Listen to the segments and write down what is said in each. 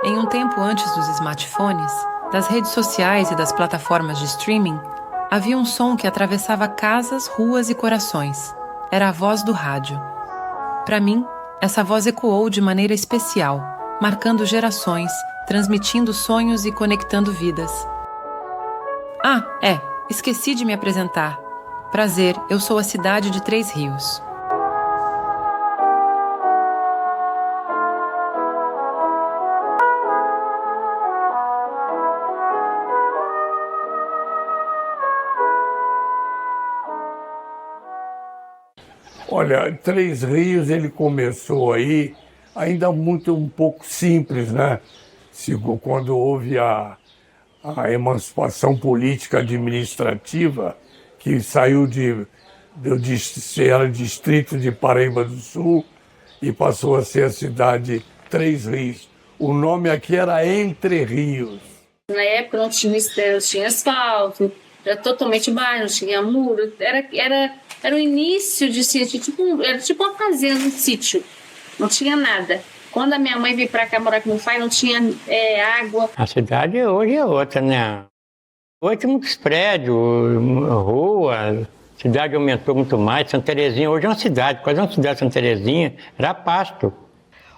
Em um tempo antes dos smartphones, das redes sociais e das plataformas de streaming, havia um som que atravessava casas, ruas e corações. Era a voz do rádio. Para mim, essa voz ecoou de maneira especial, marcando gerações, transmitindo sonhos e conectando vidas. Esqueci de me apresentar. Prazer, eu sou a cidade de Três Rios. Olha, Três Rios, ele começou aí ainda um pouco simples, né? Quando houve a emancipação política administrativa, que saiu era distrito de Paraíba do Sul e passou a ser a cidade Três Rios. O nome aqui era Entre Rios. Na época não tinha asfalto, era totalmente bairro, não tinha muro, era o início de sítio, era tipo uma fazenda, um sítio, não tinha nada. Quando a minha mãe veio para cá morar com meu pai, não tinha água. A cidade hoje é outra, né? Hoje tem muitos prédios, rua, a cidade aumentou muito mais. Santa Terezinha hoje é uma cidade, quase uma cidade. Santa Terezinha era pasto.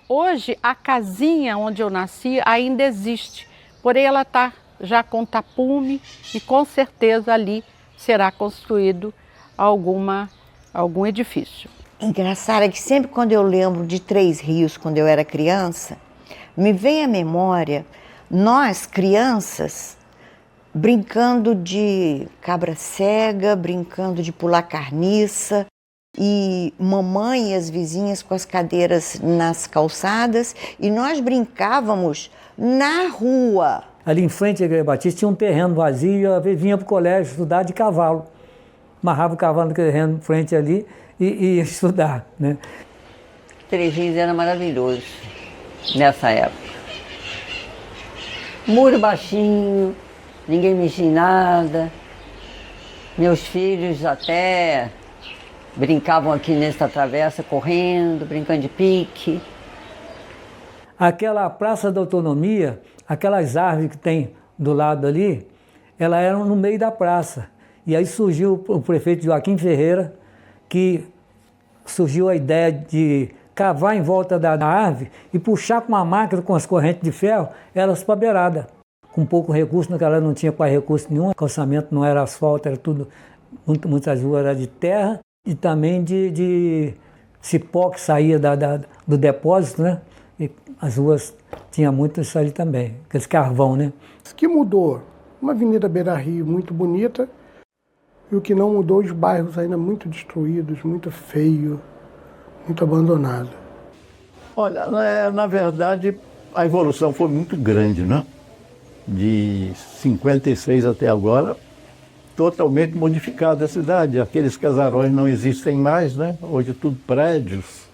Hoje a casinha onde eu nasci ainda existe, porém ela está já com tapume e com certeza ali será construído algum edifício. Engraçado é que sempre quando eu lembro de Três Rios, quando eu era criança, me vem à memória nós, crianças, brincando de cabra cega, brincando de pular carniça, e mamãe e as vizinhas com as cadeiras nas calçadas, e nós brincávamos na rua. Ali em frente à Igreja Batista tinha um terreno vazio e eu vinha para o colégio estudar de cavalo. Amarrava o cavalo no terreno em frente ali e ia estudar, né? Três Rios era maravilhoso nessa época. Muro baixinho, ninguém mexia em nada. Meus filhos até brincavam aqui nessa travessa, correndo, brincando de pique. Aquela Praça da Autonomia, aquelas árvores que tem do lado ali, elas eram no meio da praça. E aí surgiu o prefeito Joaquim Ferreira, que surgiu a ideia de cavar em volta da árvore e puxar com uma máquina com as correntes de ferro elas para a beirada. Com pouco recurso, naquela época não tinha quase recurso nenhum, o calçamento não era asfalto, era tudo, muitas ruas eram de terra e também de cipó que saía do depósito, né? E as ruas tinham muito isso ali também, aqueles carvão, né? O que mudou? Uma avenida Beira-Rio muito bonita, e o que não mudou, os bairros ainda muito destruídos, muito feio, muito abandonado. Olha, na verdade, a evolução foi muito grande, né? De 56 até agora, totalmente modificada a cidade. Aqueles casarões não existem mais, né? Hoje tudo prédios.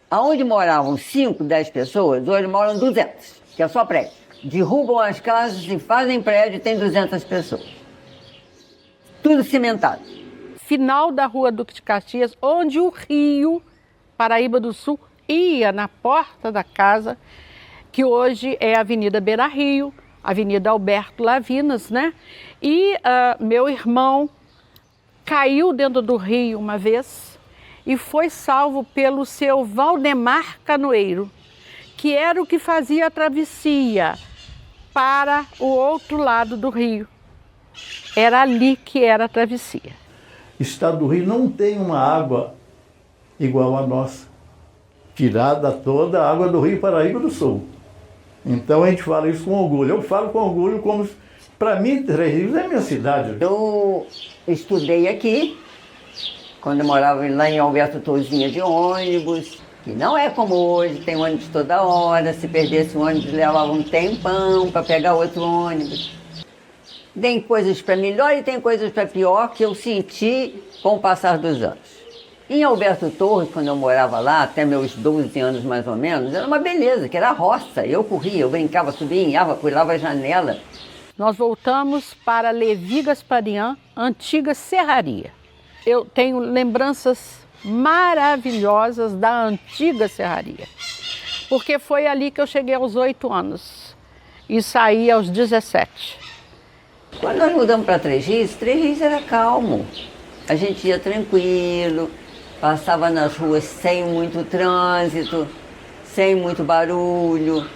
Aonde moravam 5, 10 pessoas, hoje moram 200, que é só prédio. Derrubam as casas e fazem prédio e tem 200 pessoas. Tudo cimentado. Final da Rua Duque de Caxias, onde o rio Paraíba do Sul ia na porta da casa, que hoje é a Avenida Beira-Rio, Avenida Alberto Lavinas, né? E meu irmão caiu dentro do rio uma vez e foi salvo pelo seu Valdemar Canoeiro, que era o que fazia a travessia para o outro lado do rio. Era ali que era a travessia. O estado do Rio não tem uma água igual a nossa. Tirada toda a água do Rio Paraíba do Sul. Então a gente fala isso com orgulho. Eu falo com orgulho como, para mim, Três Rios é minha cidade. Eu estudei aqui, quando eu morava lá em Alberto Torzinha de ônibus, que não é como hoje, tem ônibus toda hora, se perdesse um ônibus levava um tempão para pegar outro ônibus. Tem coisas para melhor e tem coisas para pior que eu senti com o passar dos anos. Em Alberto Torres, quando eu morava lá, até meus 12 anos mais ou menos, era uma beleza, que era roça. Eu corria, eu brincava, subia em árvore, pulava a janela. nós voltamos para Levi Gasparian, antiga serraria. Eu tenho lembranças maravilhosas da antiga serraria, porque foi ali que eu cheguei aos 8 anos e saí aos 17. Quando nós mudamos para Três Rios era calmo. A gente ia tranquilo, passava nas ruas sem muito trânsito, sem muito barulho.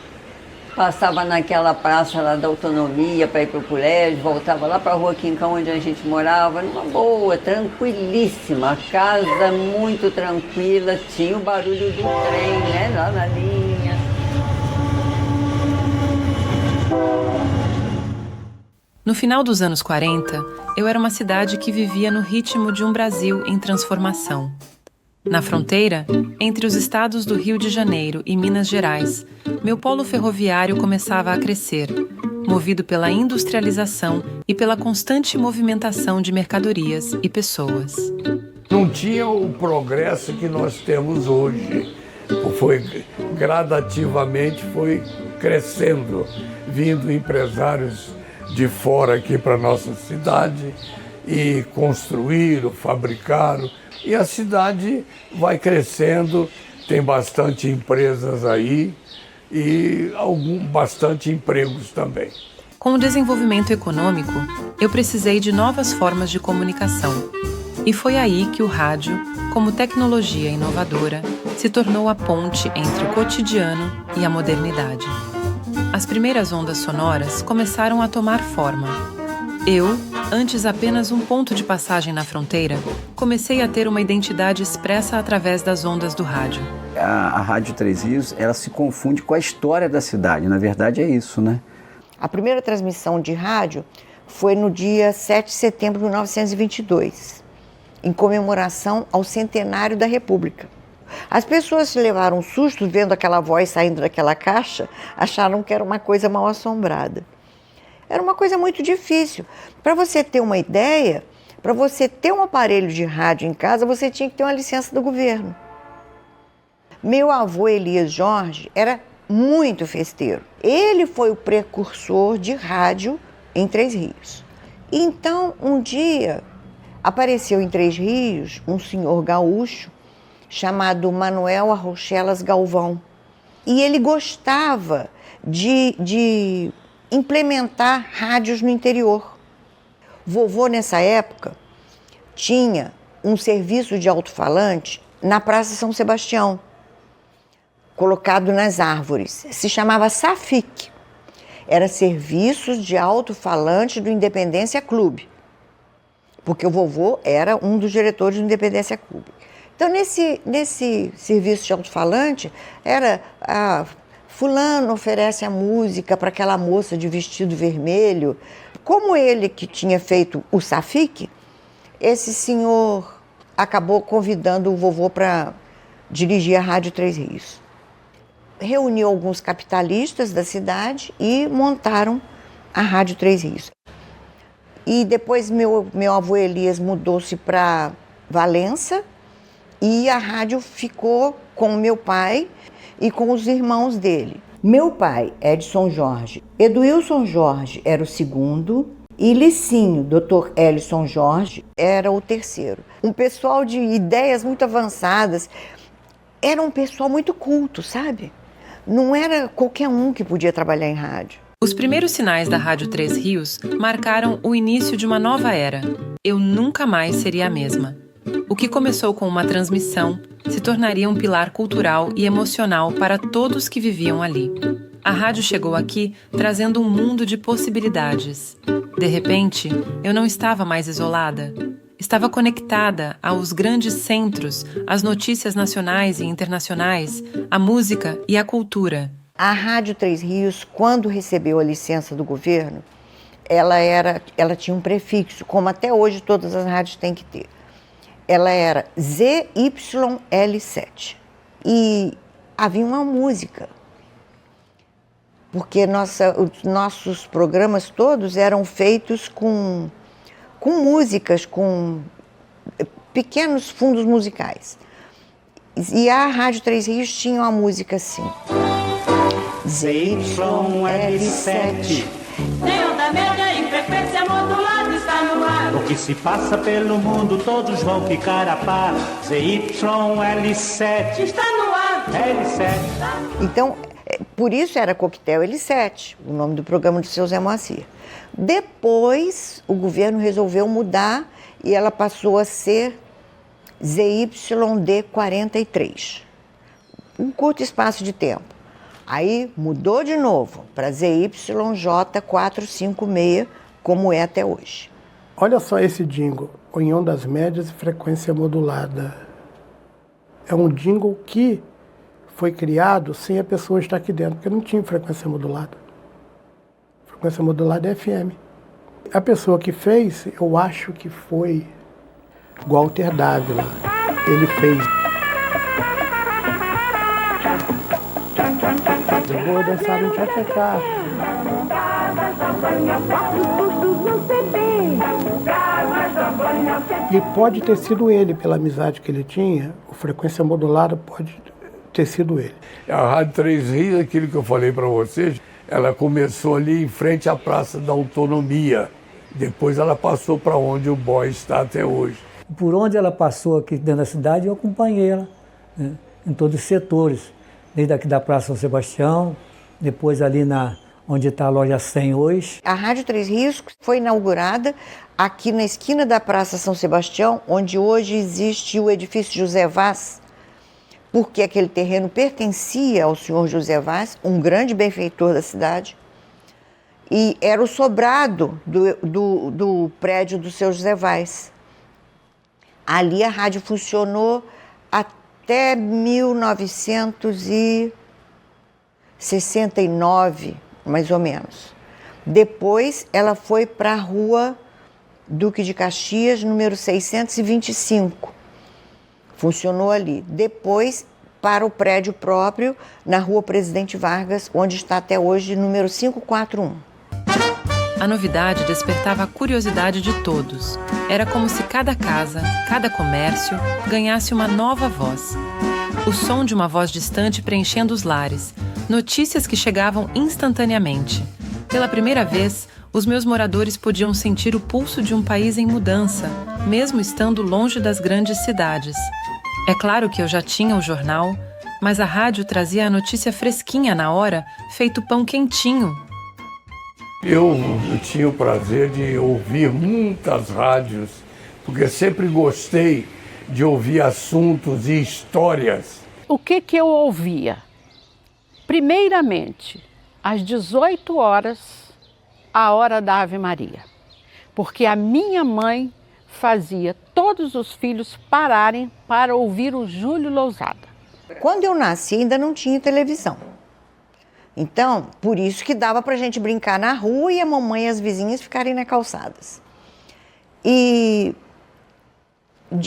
Passava naquela praça lá da Autonomia para ir para o colégio, voltava lá para a Rua Quincão, onde a gente morava, numa boa, tranquilíssima, a casa muito tranquila, tinha o barulho do trem, né, lá na linha. No final dos anos 40, eu era uma cidade que vivia no ritmo de um Brasil em transformação. Na fronteira, entre os estados do Rio de Janeiro e Minas Gerais, meu polo ferroviário começava a crescer, movido pela industrialização e pela constante movimentação de mercadorias e pessoas. Não tinha o progresso que nós temos hoje. Gradativamente foi crescendo, vindo empresários de fora aqui para a nossa cidade e construíram, fabricaram. E a cidade vai crescendo, tem bastante empresas aí e bastante empregos também. Com o desenvolvimento econômico, eu precisei de novas formas de comunicação. E foi aí que o rádio, como tecnologia inovadora, se tornou a ponte entre o cotidiano e a modernidade. As primeiras ondas sonoras começaram a tomar forma. Eu, antes apenas um ponto de passagem na fronteira, comecei a ter uma identidade expressa através das ondas do rádio. A Rádio Três Rios, ela se confunde com a história da cidade. Na verdade é isso, né? A primeira transmissão de rádio foi no dia 7 de setembro de 1922, em comemoração ao centenário da República. As pessoas se levaram um susto vendo aquela voz saindo daquela caixa, acharam que era uma coisa mal assombrada. Era uma coisa muito difícil. Para você ter uma ideia, para você ter um aparelho de rádio em casa, você tinha que ter uma licença do governo. Meu avô Elias Jorge era muito festeiro. Ele foi o precursor de rádio em Três Rios. Então, um dia, apareceu em Três Rios um senhor gaúcho chamado Manuel Arrochelas Galvão. E ele gostava de implementar rádios no interior. Vovô, nessa época, tinha um serviço de alto-falante na Praça São Sebastião, colocado nas árvores. Se chamava SAFIC. Era Serviços de Alto-Falante do Independência Clube, porque o vovô era um dos diretores do Independência Clube. Então, nesse serviço de alto-falante, era fulano oferece a música para aquela moça de vestido vermelho. Como ele que tinha feito o SAFIC, esse senhor acabou convidando o vovô para dirigir a Rádio Três Rios. Reuniu alguns capitalistas da cidade e montaram a Rádio Três Rios. E depois meu avô Elias mudou-se para Valença e a rádio ficou com meu pai e com os irmãos dele. Meu pai, Edson Jorge, Eduilson Jorge era o segundo e Licinho, Dr. Elison Jorge, era o terceiro. Um pessoal de ideias muito avançadas, era um pessoal muito culto, sabe? Não era qualquer um que podia trabalhar em rádio. Os primeiros sinais da Rádio Três Rios marcaram o início de uma nova era. Eu nunca mais seria a mesma. O que começou com uma transmissão se tornaria um pilar cultural e emocional para todos que viviam ali. A rádio chegou aqui trazendo um mundo de possibilidades. De repente, eu não estava mais isolada. Estava conectada aos grandes centros, às notícias nacionais e internacionais, à música e à cultura. A Rádio Três Rios, quando recebeu a licença do governo, ela tinha um prefixo, como até hoje todas as rádios têm que ter. Ela era ZYL7 e havia uma música, porque os nossos programas todos eram feitos com músicas, com pequenos fundos musicais. E a Rádio Três Rios tinha uma música assim. ZYL7. média em frequência modulada está no ar. O que se passa pelo mundo todos vão ficar a par. ZYL7 está no ar. L7. Então, por isso era Coquetel L7, o nome do programa do seu Zé Moacir. Depois, o governo resolveu mudar e ela passou a ser ZYD43. Um curto espaço de tempo. Aí mudou de novo para ZYJ456, como é até hoje. Olha só esse jingle, em ondas médias e frequência modulada. É um jingle que foi criado sem a pessoa estar aqui dentro, porque não tinha frequência modulada. Frequência modulada é FM. A pessoa que fez, eu acho que foi Walter Dávila. Ele fez. Eu vou dançar um tchá-tchá-tchá. E pode ter sido ele, pela amizade que ele tinha, o frequência modulada pode ter sido ele. A Rádio Três Rios, aquilo que eu falei para vocês, ela começou ali em frente à Praça da Autonomia. Depois ela passou para onde o BOI está até hoje. Por onde ela passou aqui dentro da cidade, eu acompanhei ela, né, em todos os setores. Desde aqui da Praça São Sebastião, depois ali onde está a loja 100 hoje. A Rádio Três Rios foi inaugurada aqui na esquina da Praça São Sebastião, onde hoje existe o edifício José Vaz, porque aquele terreno pertencia ao senhor José Vaz, um grande benfeitor da cidade, e era o sobrado do prédio do seu José Vaz. Ali a rádio funcionou até 1969, mais ou menos. Depois ela foi para a Rua Duque de Caxias, número 625. Funcionou ali. Depois para o prédio próprio, na Rua Presidente Vargas, onde está até hoje, número 541. A novidade despertava a curiosidade de todos. Era como se cada casa, cada comércio, ganhasse uma nova voz. O som de uma voz distante preenchendo os lares, notícias que chegavam instantaneamente. Pela primeira vez, os meus moradores podiam sentir o pulso de um país em mudança, mesmo estando longe das grandes cidades. É claro que eu já tinha o jornal, mas a rádio trazia a notícia fresquinha na hora, feito pão quentinho. Eu tinha o prazer de ouvir muitas rádios, porque sempre gostei de ouvir assuntos e histórias. O que eu ouvia? Primeiramente, às 18 horas, a hora da Ave Maria. Porque a minha mãe fazia todos os filhos pararem para ouvir o Júlio Lousada. Quando eu nasci, ainda não tinha televisão. Então, por isso que dava para a gente brincar na rua e a mamãe e as vizinhas ficarem nas calçadas. E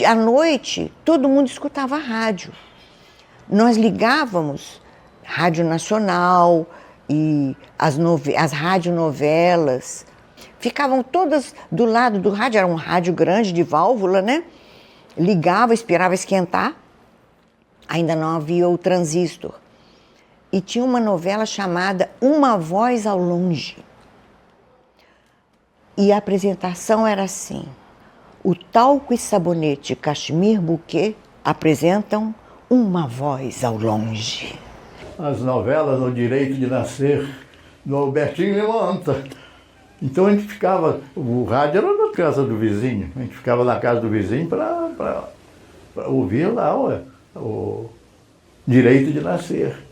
à noite, todo mundo escutava rádio. Nós ligávamos Rádio Nacional e as radionovelas. Ficavam todas do lado do rádio, era um rádio grande de válvula, né? Ligava, esperava esquentar. Ainda não havia o transistor. E tinha uma novela chamada Uma Voz ao Longe. E a apresentação era assim: o Talco e Sabonete Cachemir Bouquet apresentam Uma Voz ao Longe. As novelas No Direito de Nascer, do Albertinho Limanta. Então a gente ficava, o rádio era na casa do vizinho, a gente ficava na casa do vizinho para ouvir lá o Direito de Nascer.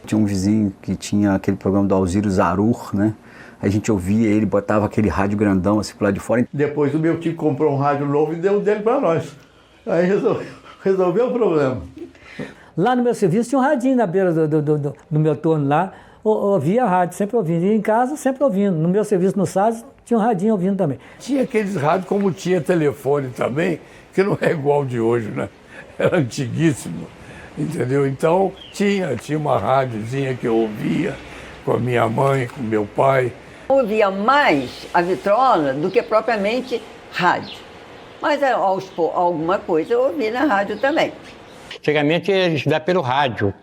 Tinha um vizinho que tinha aquele programa do Alziro Zarur, né? A gente ouvia ele, botava aquele rádio grandão assim pro lado de fora. Depois o meu tio comprou um rádio novo e deu dele para nós. Aí resolveu o problema. Lá no meu serviço tinha um radinho na beira do meu turno lá. Ouvia a rádio, sempre ouvindo. E em casa, sempre ouvindo. No meu serviço no SAS, tinha um radinho ouvindo também. Tinha aqueles rádios, como tinha telefone também, que não é igual de hoje, né? Era antiguíssimo. Entendeu? Então tinha uma rádiozinha que eu ouvia com a minha mãe, com meu pai. Eu ouvia mais a vitrola do que propriamente rádio. Mas alguma coisa eu ouvi na rádio também. Antigamente ia estudar pelo rádio.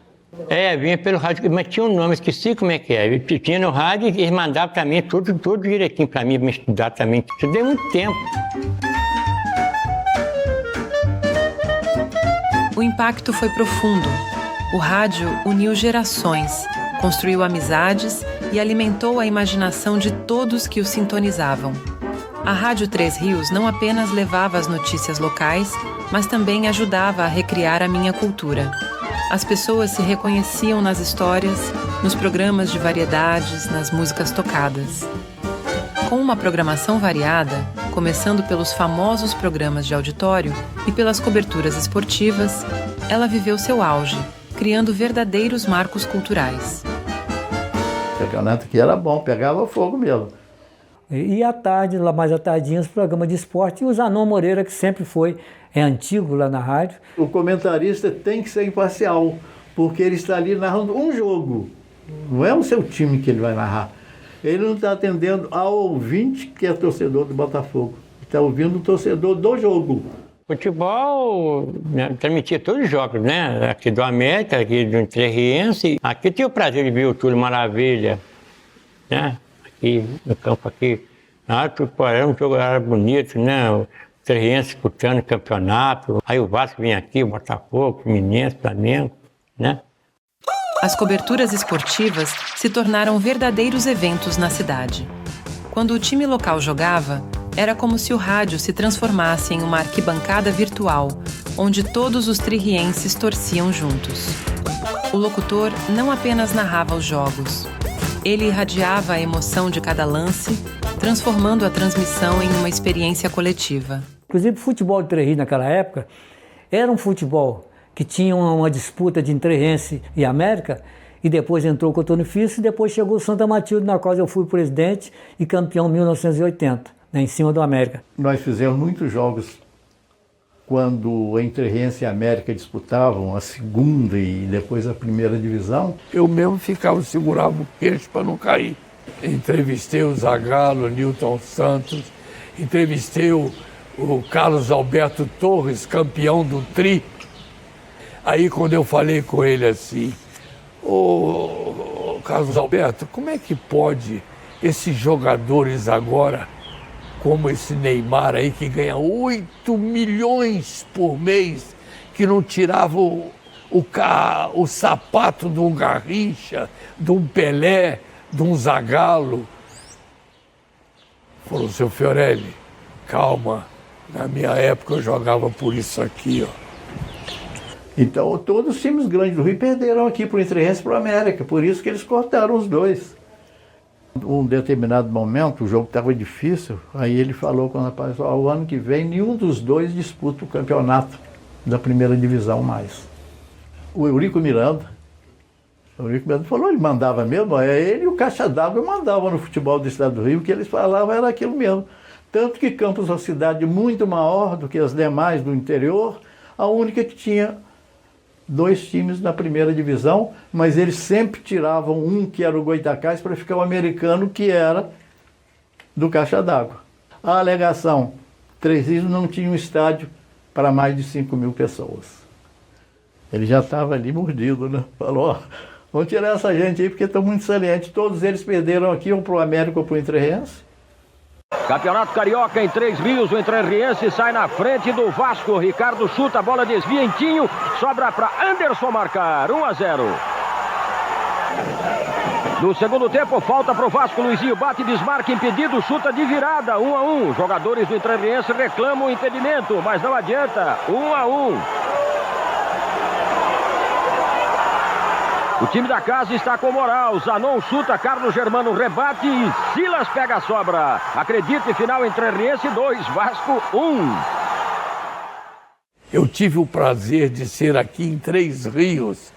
Vinha pelo rádio, mas tinha um nome, esqueci como é que é. Tinha no rádio e eles mandavam para mim tudo direitinho para mim estudar também. Estudei muito tempo. O impacto foi profundo. O rádio uniu gerações, construiu amizades e alimentou a imaginação de todos que o sintonizavam. A Rádio Três Rios não apenas levava as notícias locais, mas também ajudava a recriar a minha cultura. As pessoas se reconheciam nas histórias, nos programas de variedades, nas músicas tocadas. Com uma programação variada, começando pelos famosos programas de auditório e pelas coberturas esportivas, ela viveu seu auge, criando verdadeiros marcos culturais. O campeonato aqui era bom, pegava fogo mesmo. E à tarde, lá mais à tardinha, os programas de esporte, e o Zanon Moreira, que sempre foi antigo lá na rádio. O comentarista tem que ser imparcial, porque ele está ali narrando um jogo. Não é o seu time que ele vai narrar. Ele não está atendendo ao ouvinte que é torcedor do Botafogo. Está ouvindo o torcedor do jogo. Futebol, né, transmitia todos os jogos, né? Aqui do América, aqui do Três. Aqui tive o prazer de ver o Túlio Maravilha, né? Aqui no campo aqui. Era um jogo era bonito, né? O Três disputando o campeonato. Aí o Vasco vinha aqui, o Botafogo, o Fluminense, Flamengo, né? As coberturas esportivas se tornaram verdadeiros eventos na cidade. Quando o time local jogava, era como se o rádio se transformasse em uma arquibancada virtual, onde todos os tririenses torciam juntos. O locutor não apenas narrava os jogos. Ele irradiava a emoção de cada lance, transformando a transmissão em uma experiência coletiva. Inclusive, o futebol de Três Rios naquela época era um futebol que tinha uma disputa de Três e América, e depois entrou o Cotonou Fício, e depois chegou o Santa Matilde, na qual eu fui presidente e campeão em 1980, né, em cima do América. Nós fizemos muitos jogos quando a Três e a América disputavam a segunda e depois a primeira divisão. Eu mesmo segurava o queixo para não cair. Entrevistei o Zagallo, o Newton Santos, entrevistei o Carlos Alberto Torres, campeão do Tri. Aí quando eu falei com ele assim, ô Carlos Alberto, como é que pode esses jogadores agora, como esse Neymar aí que ganha 8 milhões por mês, que não tirava o sapato de um Garrincha, de um Pelé, de um Zagallo? Falou, seu Fiorelli, calma, na minha época eu jogava por isso aqui, ó. Então, todos os times grandes do Rio perderam aqui para o Três e para o América, por isso que eles cortaram os dois. Um determinado momento, o jogo estava difícil, aí ele falou com o rapaz, o ano que vem nenhum dos dois disputa o campeonato da primeira divisão mais. O Eurico Miranda falou, ele mandava mesmo, ele e o Caixa d'Água mandavam no futebol do estado do Rio, o que eles falavam era aquilo mesmo. Tanto que Campos é uma cidade muito maior do que as demais do interior, a única que tinha 2 times na primeira divisão, mas eles sempre tiravam um que era o Goitacás para ficar o americano que era do Caixa d'Água. A alegação, Três Rios não tinha um estádio para mais de 5 mil pessoas. Ele já estava ali mordido, né? Falou, vamos tirar essa gente aí porque estão muito salientes. Todos eles perderam aqui, ou para o América ou para o Três. Campeonato Carioca em Três Rios, o Entrerriense sai na frente do Vasco. Ricardo chuta, a bola desvia em Tinho, sobra para Anderson marcar, 1-0. No segundo tempo, falta para o Vasco, Luizinho bate, desmarca, impedido, chuta de virada, 1-1. Jogadores do Entrerriense reclamam o impedimento, mas não adianta, 1-1. O time da casa está com moral. Zanon chuta, Carlos Germano rebate e Silas pega a sobra. Acredite, final Entrerriense 2, Vasco 1. Eu tive o prazer de ser aqui em Três Rios,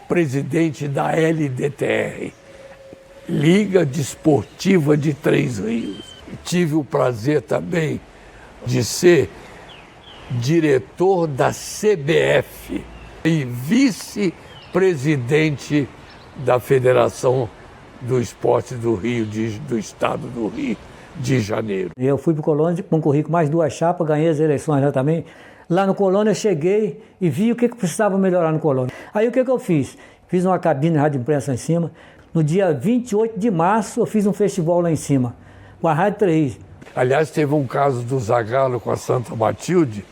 presidente da LDTR, Liga Desportiva de Três Rios. Tive o prazer também de ser diretor da CBF e vice-presidente da Federação do Esporte do Rio, do Estado do Rio de Janeiro. Eu fui para o Colônia, concorri com mais 2 chapas, ganhei as eleições lá também. Lá no Colônia eu cheguei e vi o que precisava melhorar no Colônia. Aí o que eu fiz? fiz uma cabine de rádio imprensa em cima. No dia 28 de março eu fiz um festival lá em cima, com a Rádio Três Rios. Aliás, teve um caso do Zagallo com a Santa Matilde,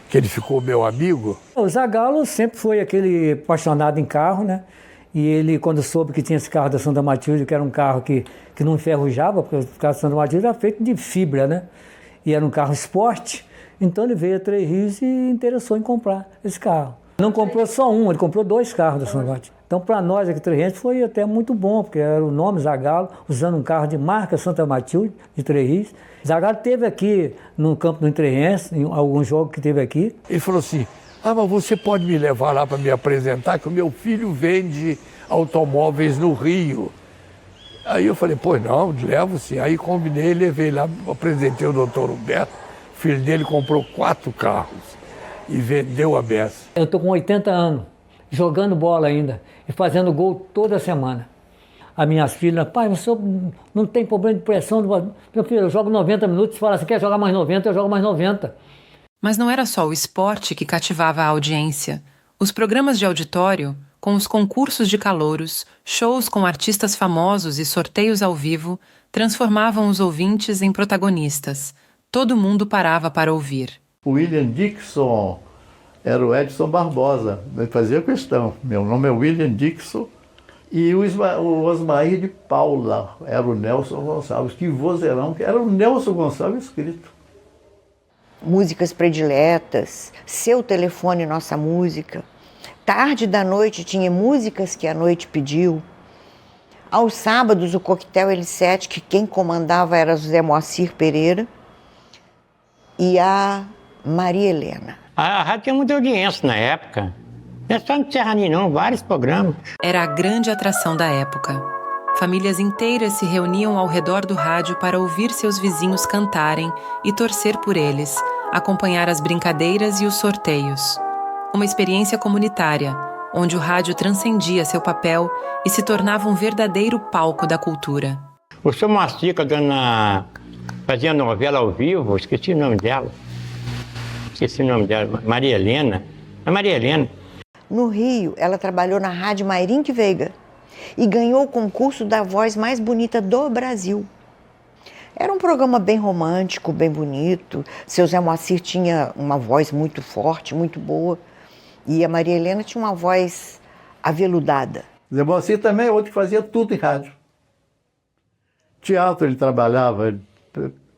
que ele ficou meu amigo. O Zagallo sempre foi aquele apaixonado em carro, né? E ele, quando soube que tinha esse carro da Santa Matilde, que era um carro que não enferrujava, porque o carro da Santa Matilde era feito de fibra, né? E era um carro esporte, então ele veio a Três Rios e interessou em comprar esse carro. Não comprou só um, ele comprou 2 carros da Santa Matilde. Então, para nós aqui Três Rios foi até muito bom, porque era o nome Zagallo, usando um carro de marca Santa Matilde, de Três Rios. Zagallo esteve aqui no campo do Entreense, em alguns jogos que teve aqui. Ele falou assim, mas você pode me levar lá para me apresentar, que o meu filho vende automóveis no Rio. Aí eu falei, pois não, levo sim. Aí combinei, levei lá, apresentei o doutor Humberto, o filho dele comprou 4 carros e vendeu a beça. Eu estou com 80 anos, jogando bola ainda e fazendo gol toda semana. As minhas filhas, pai, você não tem problema de pressão? Meu filho, eu jogo 90 minutos, você fala, você quer jogar mais 90, eu jogo mais 90. Mas não era só o esporte que cativava a audiência. Os programas de auditório, com os concursos de calouros, shows com artistas famosos e sorteios ao vivo, transformavam os ouvintes em protagonistas. Todo mundo parava para ouvir. O William Dixon era o Edson Barbosa, ele fazia questão. Meu nome é William Dixon. E o Osmair de Paula era o Nelson Gonçalves. Que vozeirão, que era o Nelson Gonçalves escrito. Músicas prediletas, Seu Telefone, Nossa Música. Tarde da noite tinha músicas que a noite pediu. Aos sábados, o Coquetel L7, que quem comandava era José Moacir Pereira e a Maria Helena. A rádio tinha muita audiência na época. Não é só no Serraninho, não, vários programas. Era a grande atração da época. Famílias inteiras se reuniam ao redor do rádio para ouvir seus vizinhos cantarem e torcer por eles, acompanhar as brincadeiras e os sorteios. Uma experiência comunitária, onde o rádio transcendia seu papel e se tornava um verdadeiro palco da cultura. O seu Moacir, fazia novela ao vivo, esqueci o nome dela. Maria Helena. A Maria Helena. No Rio, ela trabalhou na Rádio Mairink Veiga e ganhou o concurso da voz mais bonita do Brasil. Era um programa bem romântico, bem bonito. Seu Zé Moacir tinha uma voz muito forte, muito boa. E a Maria Helena tinha uma voz aveludada. Zé Moacir também é outro que fazia tudo em rádio. Teatro ele trabalhava,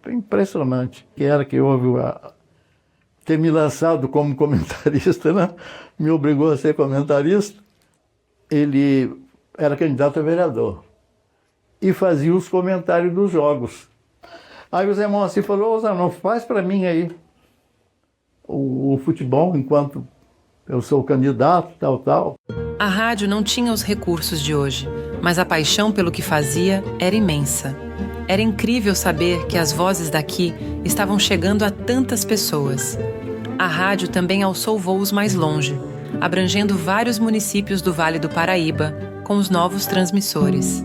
impressionante. Que era que houve ter me lançado como comentarista, né? Me obrigou a ser comentarista. Ele era candidato a vereador e fazia os comentários dos jogos. Aí o Zé Moacir falou, Zé, não faz para mim aí o futebol enquanto eu sou candidato, tal. A rádio não tinha os recursos de hoje, mas a paixão pelo que fazia era imensa. Era incrível saber que as vozes daqui estavam chegando a tantas pessoas. A rádio também alçou voos mais longe, abrangendo vários municípios do Vale do Paraíba com os novos transmissores.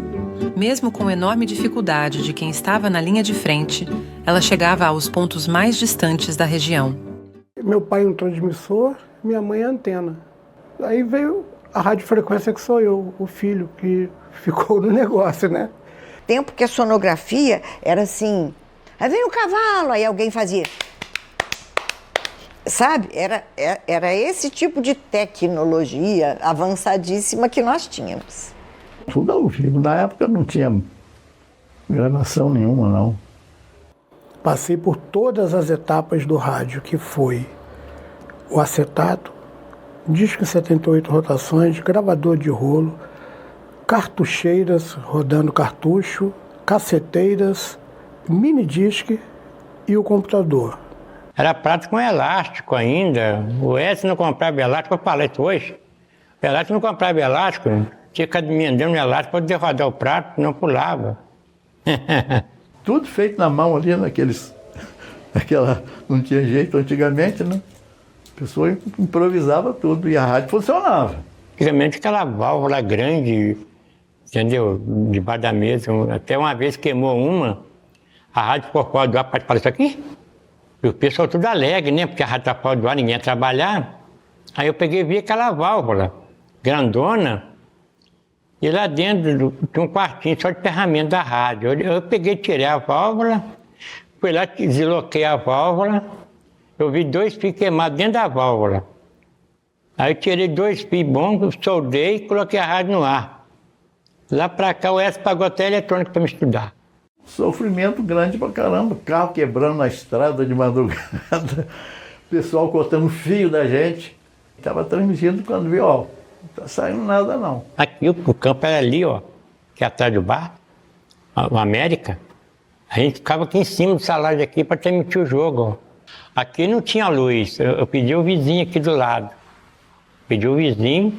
Mesmo com enorme dificuldade de quem estava na linha de frente, ela chegava aos pontos mais distantes da região. Meu pai é um transmissor, minha mãe é antena. Aí veio a radiofrequência que sou eu, o filho, que ficou no negócio, né? Tempo que a sonografia era assim, aí vem o cavalo, aí alguém fazia... Sabe, era esse tipo de tecnologia avançadíssima que nós tínhamos. Tudo ao vivo. Na época não tinha gravação nenhuma, não. Passei por todas as etapas do rádio, que foi o acetato, disco em 78 rotações, gravador de rolo, cartucheiras rodando cartucho, caceteiras, mini disc e o computador. Era prato com elástico ainda. O Edson não comprava elástico, eu falei isso hoje. O elástico não comprava elástico, tinha que emendar um elástico para poder rodar o prato, não pulava. Tudo feito na mão ali, não tinha jeito antigamente, né? A pessoa improvisava tudo e a rádio funcionava. Antigamente aquela válvula grande, entendeu? Debaixo da mesa. Até uma vez queimou uma, a rádio ficou fora do ar para falar isso aqui. E o pessoal tudo alegre, né? Porque a rádio estava fora do ar, ninguém ia trabalhar. Aí eu peguei e vi aquela válvula grandona, E lá dentro tinha um quartinho só de ferramenta da rádio. Eu peguei, tirei a válvula, fui lá, desloquei a válvula, eu vi 2 fios queimados dentro da válvula. Aí eu tirei 2 fios bons, soldei e coloquei a rádio no ar. Lá pra cá o S pagou até eletrônica para me estudar. Sofrimento grande pra caramba, carro quebrando na estrada de madrugada, pessoal cortando fio da gente. Estava transmitindo quando viu, ó, não tá saindo nada não. Aqui o campo era ali, ó, que é atrás do bar, o América. A gente ficava aqui em cima do salário aqui para transmitir o jogo, ó. Aqui não tinha luz, eu pedi o vizinho aqui do lado. Pedi o vizinho,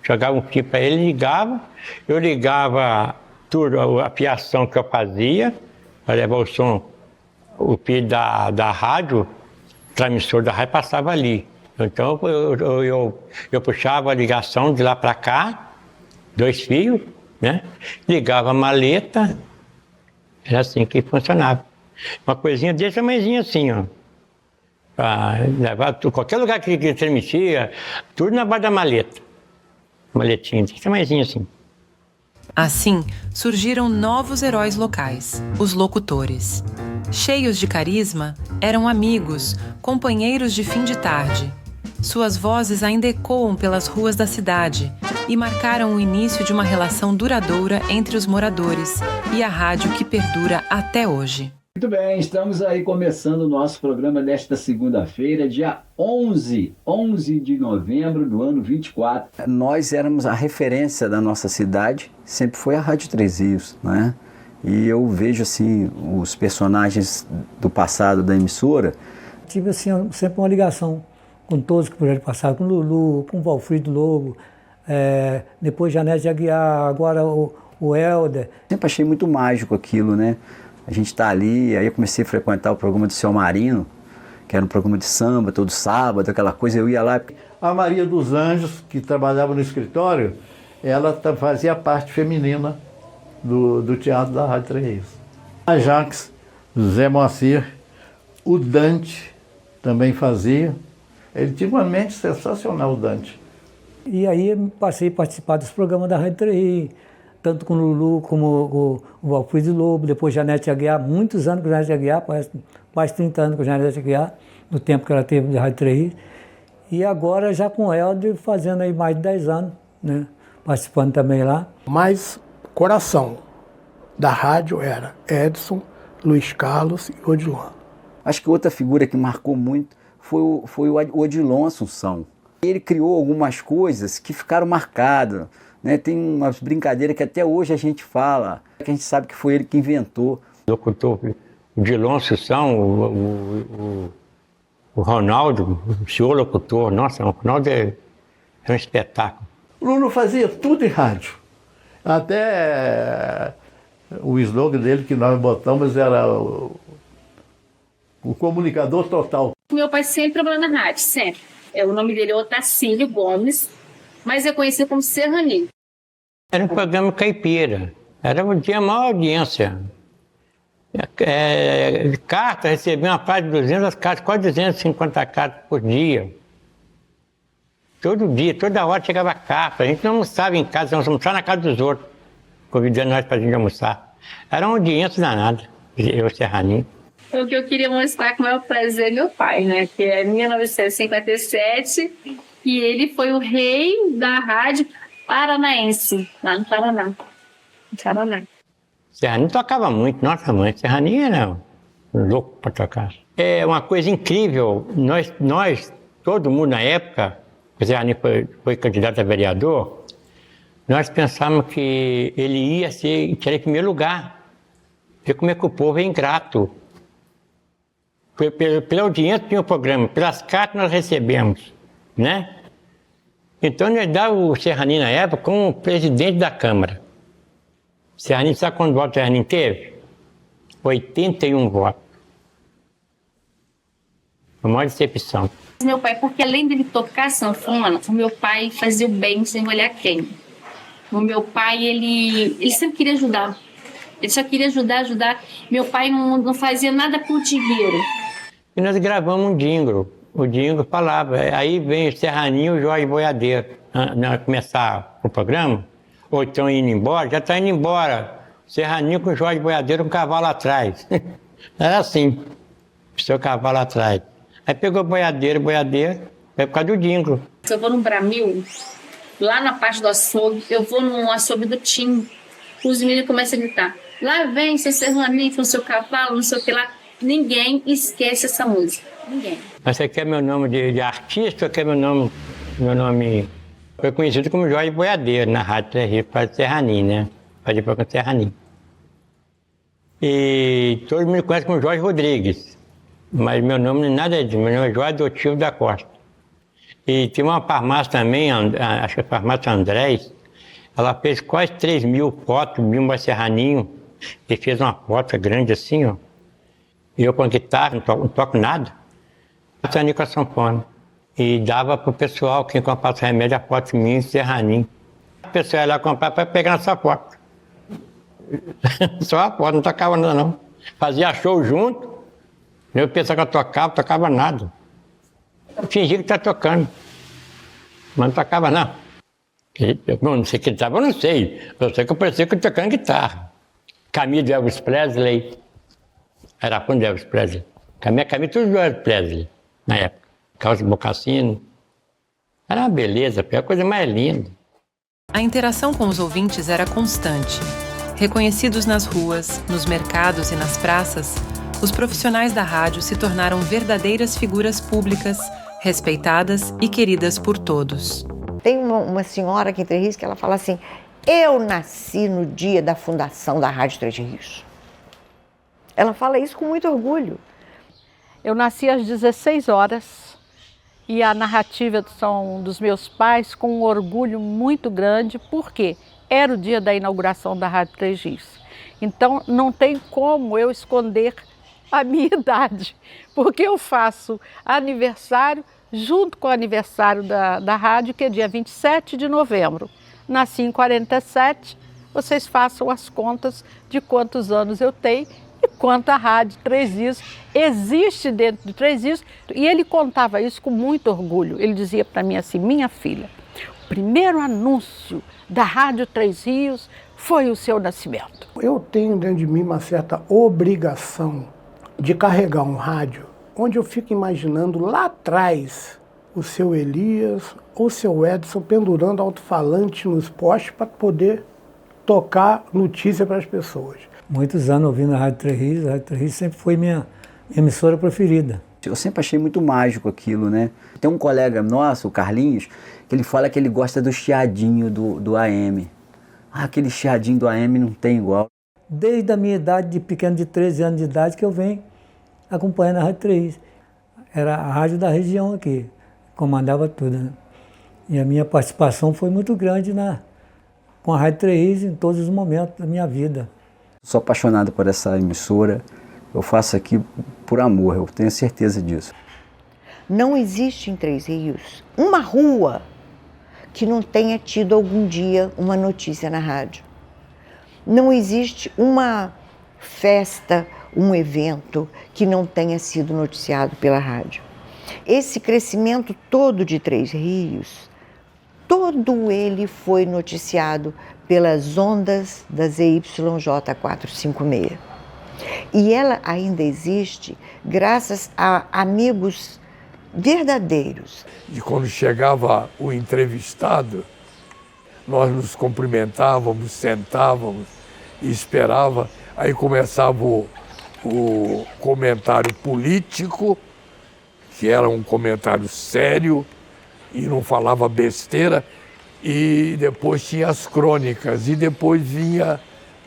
jogava um fio para ele, ligava. Eu ligava tudo, a fiação que eu fazia, para levar o som, o fio da rádio, o transmissor da rádio passava ali. Então eu puxava a ligação de lá para cá, 2 fios, né? Ligava a maleta, era assim que funcionava. Uma coisinha desse tamanhozinho assim, ó. Para levar qualquer lugar que transmitia, tudo na base da maleta. Maletinha desse tamanhozinho assim. Assim, surgiram novos heróis locais, os locutores. Cheios de carisma, eram amigos, companheiros de fim de tarde. Suas vozes ainda ecoam pelas ruas da cidade e marcaram o início de uma relação duradoura entre os moradores e a rádio que perdura até hoje. Muito bem, estamos aí começando o nosso programa desta segunda-feira, dia 11 de novembro do ano 24. Nós éramos a referência da nossa cidade, sempre foi a Rádio Três Rios, né? E eu vejo assim, os personagens do passado da emissora. Tive assim, sempre uma ligação com todos que puderam passar, com o Lulu, com o Valfrido Lobo, depois Janete Aguiar, agora o Helder. Sempre achei muito mágico aquilo, né? A gente tá ali, aí eu comecei a frequentar o programa do Seu Marino, que era um programa de samba todo sábado, aquela coisa, eu ia lá. A Maria dos Anjos, que trabalhava no escritório, ela fazia a parte feminina do teatro da Rádio Três Rios. A Jax, Zé Moacir, o Dante também fazia. Ele tinha uma mente sensacional, o Dante. E aí passei a participar dos programas da Rádio Três Rios, tanto com o Lulu como o Valfrido Lobo, depois Janete Aguiar, muitos anos com Janete Aguiar, quase 30 anos com Janete Aguiar, no tempo que ela teve de Rádio Três Rios. E agora já com o Helder, fazendo aí mais de 10 anos, né? Participando também lá. Mas coração da rádio era Edson, Luiz Carlos e Odilon. Acho que outra figura que marcou muito foi o Odilon Assunção. Ele criou algumas coisas que ficaram marcadas, né? Tem umas brincadeiras que até hoje a gente fala, que a gente sabe que foi ele que inventou. O locutor, o Odilon Assunção, o Ronaldo, o senhor locutor, nossa, o Ronaldo é um espetáculo. O Lulu fazia tudo em rádio. Até o slogan dele que nós botamos era o comunicador total. Meu pai sempre trabalhou na rádio, sempre. O nome dele é Otacílio Gomes, mas é conhecido como Serraninho. Era um programa caipira, tinha maior audiência. Carta, recebia uma parte de 200 cartas, quase 250 cartas por dia. Todo dia, toda hora chegava carta. A gente não almoçava em casa, nós almoçava na casa dos outros, convidando nós para a gente almoçar. Era uma audiência danada, eu, Serraninho. O que eu queria mostrar com o maior prazer meu pai, né? Que é 1957, e ele foi o rei da rádio paranaense, lá no Paraná. No Paraná. Serraninho tocava muito, nossa mãe, Serraninho era louco para tocar. É uma coisa incrível, nós todo mundo na época, o Serraninho foi candidato a vereador, nós pensávamos que ele ia tirar em primeiro lugar. Ver como é que o povo é ingrato. Pela audiência tinha o programa, pelas cartas nós recebemos, né? Então nós dávamos o Serraninho na época como presidente da Câmara. Serraninho, sabe quantos votos o Serraninho teve? 81 votos. A maior decepção. Meu pai, porque além dele tocar sanfona, o meu pai fazia o bem sem olhar quem. O meu pai, ele sempre queria ajudar. Ele só queria ajudar. Meu pai não fazia nada por dinheiro. E nós gravamos um jingle. O jingle falava, aí vem o Serraninho e o Jorge Boiadeiro. Nós começar o programa, ou estão indo embora, já está indo embora. Serraninho com Jorge Boiadeiro, um cavalo atrás. Era assim, o seu cavalo atrás. Aí pegou boiadeiro, é por causa do Dingo. Se eu vou num Bramil, lá na parte do açougue, eu vou num açougue do Tim, os meninos começam a gritar, lá vem seu Serraninho com seu cavalo, não sei o que lá. Ninguém esquece essa música, ninguém. Mas você quer meu nome de artista ou quer meu nome... Foi conhecido como Jorge Boiadeiro na Rádio Três Rios, para Serraninho, né? Fazia para o Serraninho. E todo mundo me conhece como Jorge Rodrigues. Mas meu nome não é nada disso, meu nome é Jorge Adotivo da Costa. E tem uma farmácia também, acho que é a farmácia Andrés, ela fez quase 3.000 fotos de um Serraninho, e fez uma foto grande assim, ó. E eu com a guitarra, não toco nada, passando com a sanfona. E dava pro pessoal, quem comprasse remédio, a foto minha e Serraninho. A pessoa ia lá comprar para pegar nessa foto. Só a foto, não tocava nada não. Fazia show junto, eu pensava que eu tocava nada. Eu fingia que tá tocando, mas não tocava não. Eu não sei que estava, eu não sei. Eu sei que eu parecia que eu tocando guitarra. Camisa de Elvis Presley. Era fã de Elvis Presley. Camisa tudo de Elvis Presley, na época. Calça de mocassino. Era uma beleza, a coisa mais linda. A interação com os ouvintes era constante. Reconhecidos nas ruas, nos mercados e nas praças, os profissionais da rádio se tornaram verdadeiras figuras públicas, respeitadas e queridas por todos. Tem uma senhora aqui em Três Rios que ela fala assim, eu nasci no dia da fundação da Rádio Três Rios. Ela fala isso com muito orgulho. Eu nasci às 16 horas e a narrativa são dos meus pais com um orgulho muito grande, porque era o dia da inauguração da Rádio Três Rios. Então não tem como eu esconder a minha idade, porque eu faço aniversário junto com o aniversário da rádio, que é dia 27 de novembro. Nasci em 47, vocês façam as contas de quantos anos eu tenho e quanto a Rádio Três Rios existe dentro de Três Rios. E ele contava isso com muito orgulho. Ele dizia para mim assim, minha filha, o primeiro anúncio da Rádio Três Rios foi o seu nascimento. Eu tenho dentro de mim uma certa obrigação de carregar um rádio onde eu fico imaginando lá atrás o seu Elias ou o seu Edson pendurando alto-falante nos postes para poder tocar notícia para as pessoas. Muitos anos ouvindo a Rádio Três Rios, a Rádio Três Rios sempre foi minha emissora preferida. Eu sempre achei muito mágico aquilo, né? Tem um colega nosso, o Carlinhos, que ele fala que ele gosta do chiadinho do AM. Ah, aquele chiadinho do AM não tem igual. Desde a minha idade, de pequeno, de 13 anos de idade, que eu venho acompanhando a Rádio Três Rios. Era a rádio da região aqui, comandava tudo, né? E a minha participação foi muito grande com a Rádio Três Rios em todos os momentos da minha vida. Sou apaixonado por essa emissora, eu faço aqui por amor, eu tenho certeza disso. Não existe em Três Rios uma rua que não tenha tido algum dia uma notícia na rádio. Não existe uma festa, um evento que não tenha sido noticiado pela rádio. Esse crescimento todo de Três Rios, todo ele foi noticiado pelas ondas da ZYJ456. E ela ainda existe graças a amigos verdadeiros. E quando chegava o entrevistado, nós nos cumprimentávamos, sentávamos e esperava. Aí começava o comentário político, que era um comentário sério e não falava besteira. E depois tinha as crônicas e depois vinha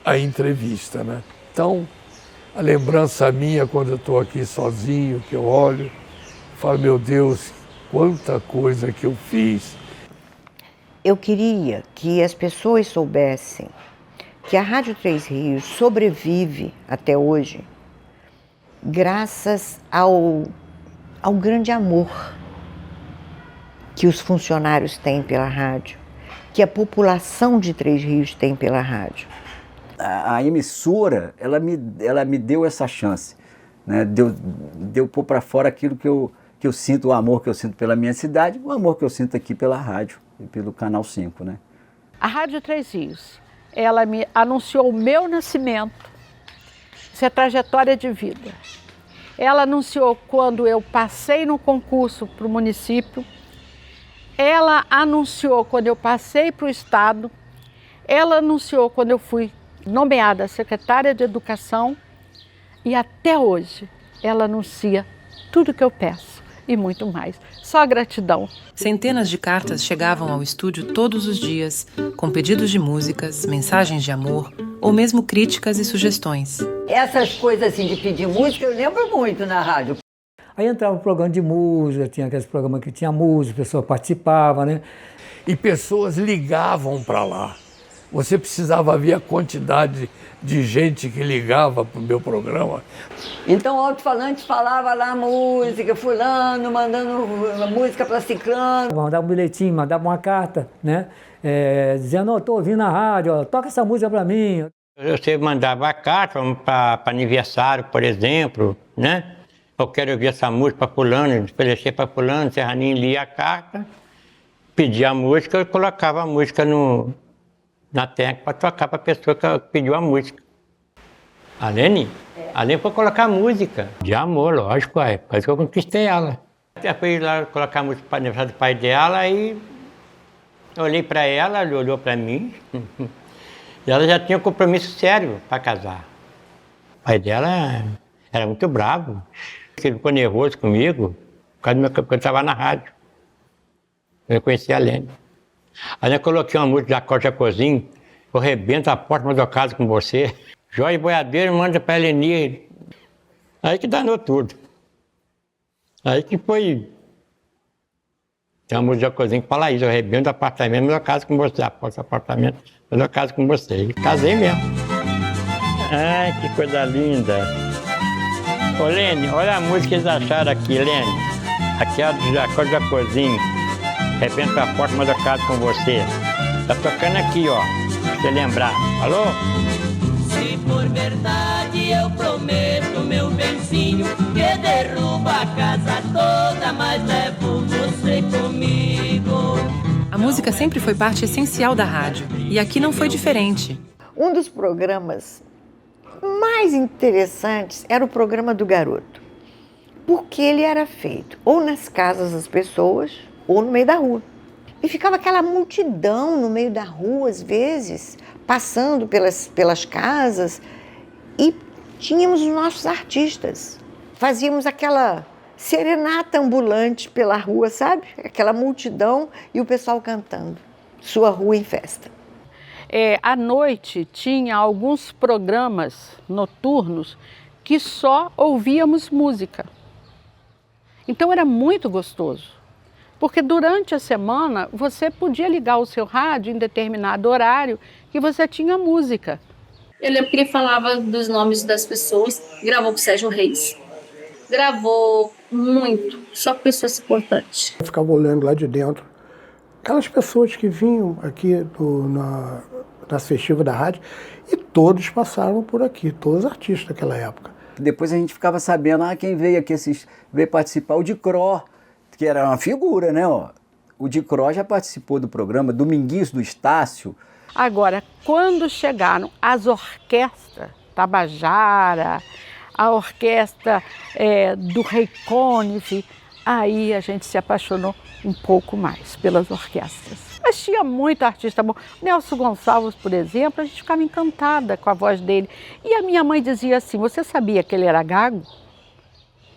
a entrevista, né? Então, a lembrança minha quando eu estou aqui sozinho, que eu olho, falo, meu Deus, quanta coisa que eu fiz. Eu queria que as pessoas soubessem que a Rádio Três Rios sobrevive até hoje graças ao grande amor que os funcionários têm pela rádio, que a população de Três Rios tem pela rádio. A emissora, ela me deu essa chance, né? Deu pôr para fora aquilo que eu sinto, o amor que eu sinto pela minha cidade, o amor que eu sinto aqui pela rádio e pelo Canal 5, né? A Rádio Três Rios, ela me anunciou o meu nascimento. Isso é trajetória de vida. Ela anunciou quando eu passei no concurso para o município. Ela anunciou quando eu passei para o estado. Ela anunciou quando eu fui nomeada secretária de Educação. E até hoje ela anuncia tudo que eu peço e muito mais. Só gratidão. Centenas de cartas chegavam ao estúdio todos os dias, com pedidos de músicas, mensagens de amor ou mesmo críticas e sugestões. Essas coisas assim de pedir música eu lembro muito na rádio. Aí entrava o programa de música, tinha aqueles programas que tinha música, a pessoa participava, né? E pessoas ligavam para lá. Você precisava ver a quantidade de gente que ligava para o meu programa. Então o alto-falante falava lá música, fulano, mandando música para ciclano. Mandava um bilhetinho, mandava uma carta, né? Dizendo, estou ouvindo na rádio, ó, toca essa música para mim. Você mandava a carta para aniversário, por exemplo, né? Eu quero ouvir essa música para fulano, oferecer para fulano, Serraninho lia a carta, pedia a música e colocava a música na técnica para tocar para a pessoa que pediu a música. A Lene foi colocar música de amor, lógico, quase que eu conquistei ela. Eu fui lá colocar a música para o aniversário do pai dela e eu olhei para ela, ela olhou para mim e ela já tinha um compromisso sério para casar. O pai dela era muito bravo, ele ficou nervoso comigo porque eu estava na rádio. Eu conheci a Lene. Aí eu coloquei uma música da Cláudia Cozinho, eu rebento a porta, mas eu caso com você. Jorge Boiadeiro manda para a Eleni. Aí que danou tudo. Aí que foi. Tem uma música da Cozinho que fala isso, eu rebento o apartamento, mas eu caso com você. A porta do apartamento, mas eu caso com você. E casei mesmo. Ai, que coisa linda. Ô Lene, olha a música que eles acharam aqui, Lene. Aqui é a Cláudia Cozinho. Rebenta a porta, mas eu caso com você. Tá tocando aqui, ó. Pra você lembrar. Alô? Se for verdade, eu prometo, meu benzinho, que derruba a casa toda, mas levo você comigo. A música sempre foi parte essencial da rádio. E aqui não foi diferente. Um dos programas mais interessantes era o programa do Garoto. Porque ele era feito ou nas casas das pessoas, ou no meio da rua. E ficava aquela multidão no meio da rua, às vezes, passando pelas casas, e tínhamos os nossos artistas. Fazíamos aquela serenata ambulante pela rua, sabe? Aquela multidão e o pessoal cantando. Sua Rua em Festa. À noite tinha alguns programas noturnos que só ouvíamos música. Então era muito gostoso. Porque durante a semana você podia ligar o seu rádio em determinado horário que você tinha música. Eu lembro que ele falava dos nomes das pessoas, gravou com o Sérgio Reis. Gravou muito, só com pessoas importantes. Eu ficava olhando lá de dentro. Aquelas pessoas que vinham aqui nas festivas da rádio, e todos passaram por aqui, todos os artistas daquela época. Depois a gente ficava sabendo, quem veio aqui veio participar, o Dicró, que era uma figura, né? O Dicró já participou do programa, Dominguinhos do Estácio. Agora, quando chegaram as orquestras, Tabajara, a orquestra do Rei Cônife, aí a gente se apaixonou um pouco mais pelas orquestras. Mas tinha muito artista bom. Nelson Gonçalves, por exemplo, a gente ficava encantada com a voz dele. E a minha mãe dizia assim, você sabia que ele era gago?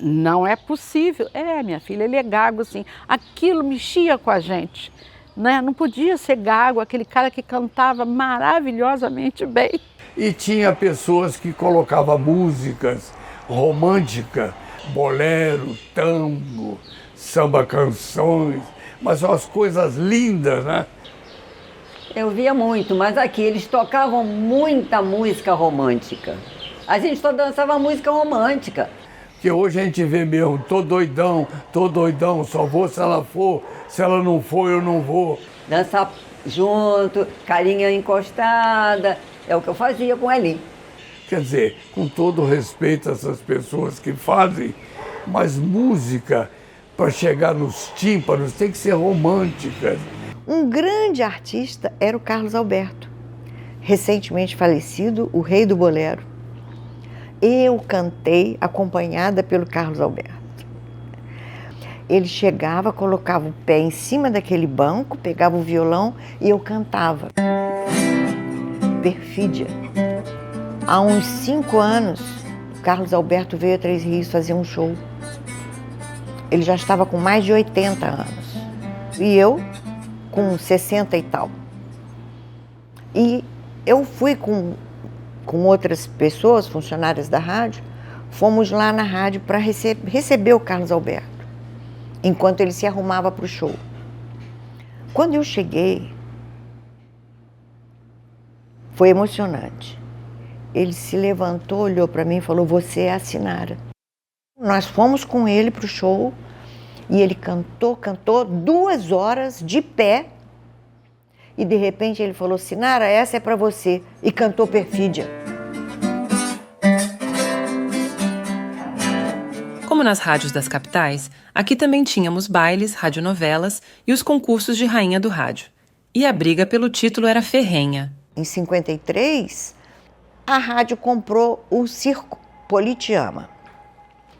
Não é possível. Minha filha, ele é gago, sim. Aquilo mexia com a gente, né? Não podia ser gago, aquele cara que cantava maravilhosamente bem. E tinha pessoas que colocavam músicas românticas, bolero, tango, samba canções, mas são as coisas lindas, né? Eu via muito, mas aqui eles tocavam muita música romântica. A gente só dançava música romântica. Que hoje a gente vê mesmo, tô doidão, só vou se ela for, se ela não for, eu não vou. Dançar junto, carinha encostada, é o que eu fazia com ele. Quer dizer, com todo respeito a essas pessoas que fazem, mas música, para chegar nos tímpanos, tem que ser romântica. Um grande artista era o Carlos Alberto, recentemente falecido, o rei do bolero. Eu cantei acompanhada pelo Carlos Alberto. Ele chegava, colocava o pé em cima daquele banco, pegava o violão e eu cantava. Perfídia. Há uns 5 anos, o Carlos Alberto veio a Três Rios fazer um show. Ele já estava com mais de 80 anos. E eu com 60 e tal. E eu fui com outras pessoas, funcionárias da rádio, fomos lá na rádio para receber o Carlos Alberto, enquanto ele se arrumava para o show. Quando eu cheguei, foi emocionante. Ele se levantou, olhou para mim e falou: "Você é a Sinara". Nós fomos com ele para o show e ele cantou 2 horas de pé e de repente ele falou: "Sinara, essa é para você", e cantou Perfídia. Como nas rádios das capitais, aqui também tínhamos bailes, radionovelas e os concursos de rainha do rádio. E a briga pelo título era ferrenha. Em 53, a rádio comprou o Circo Politeama.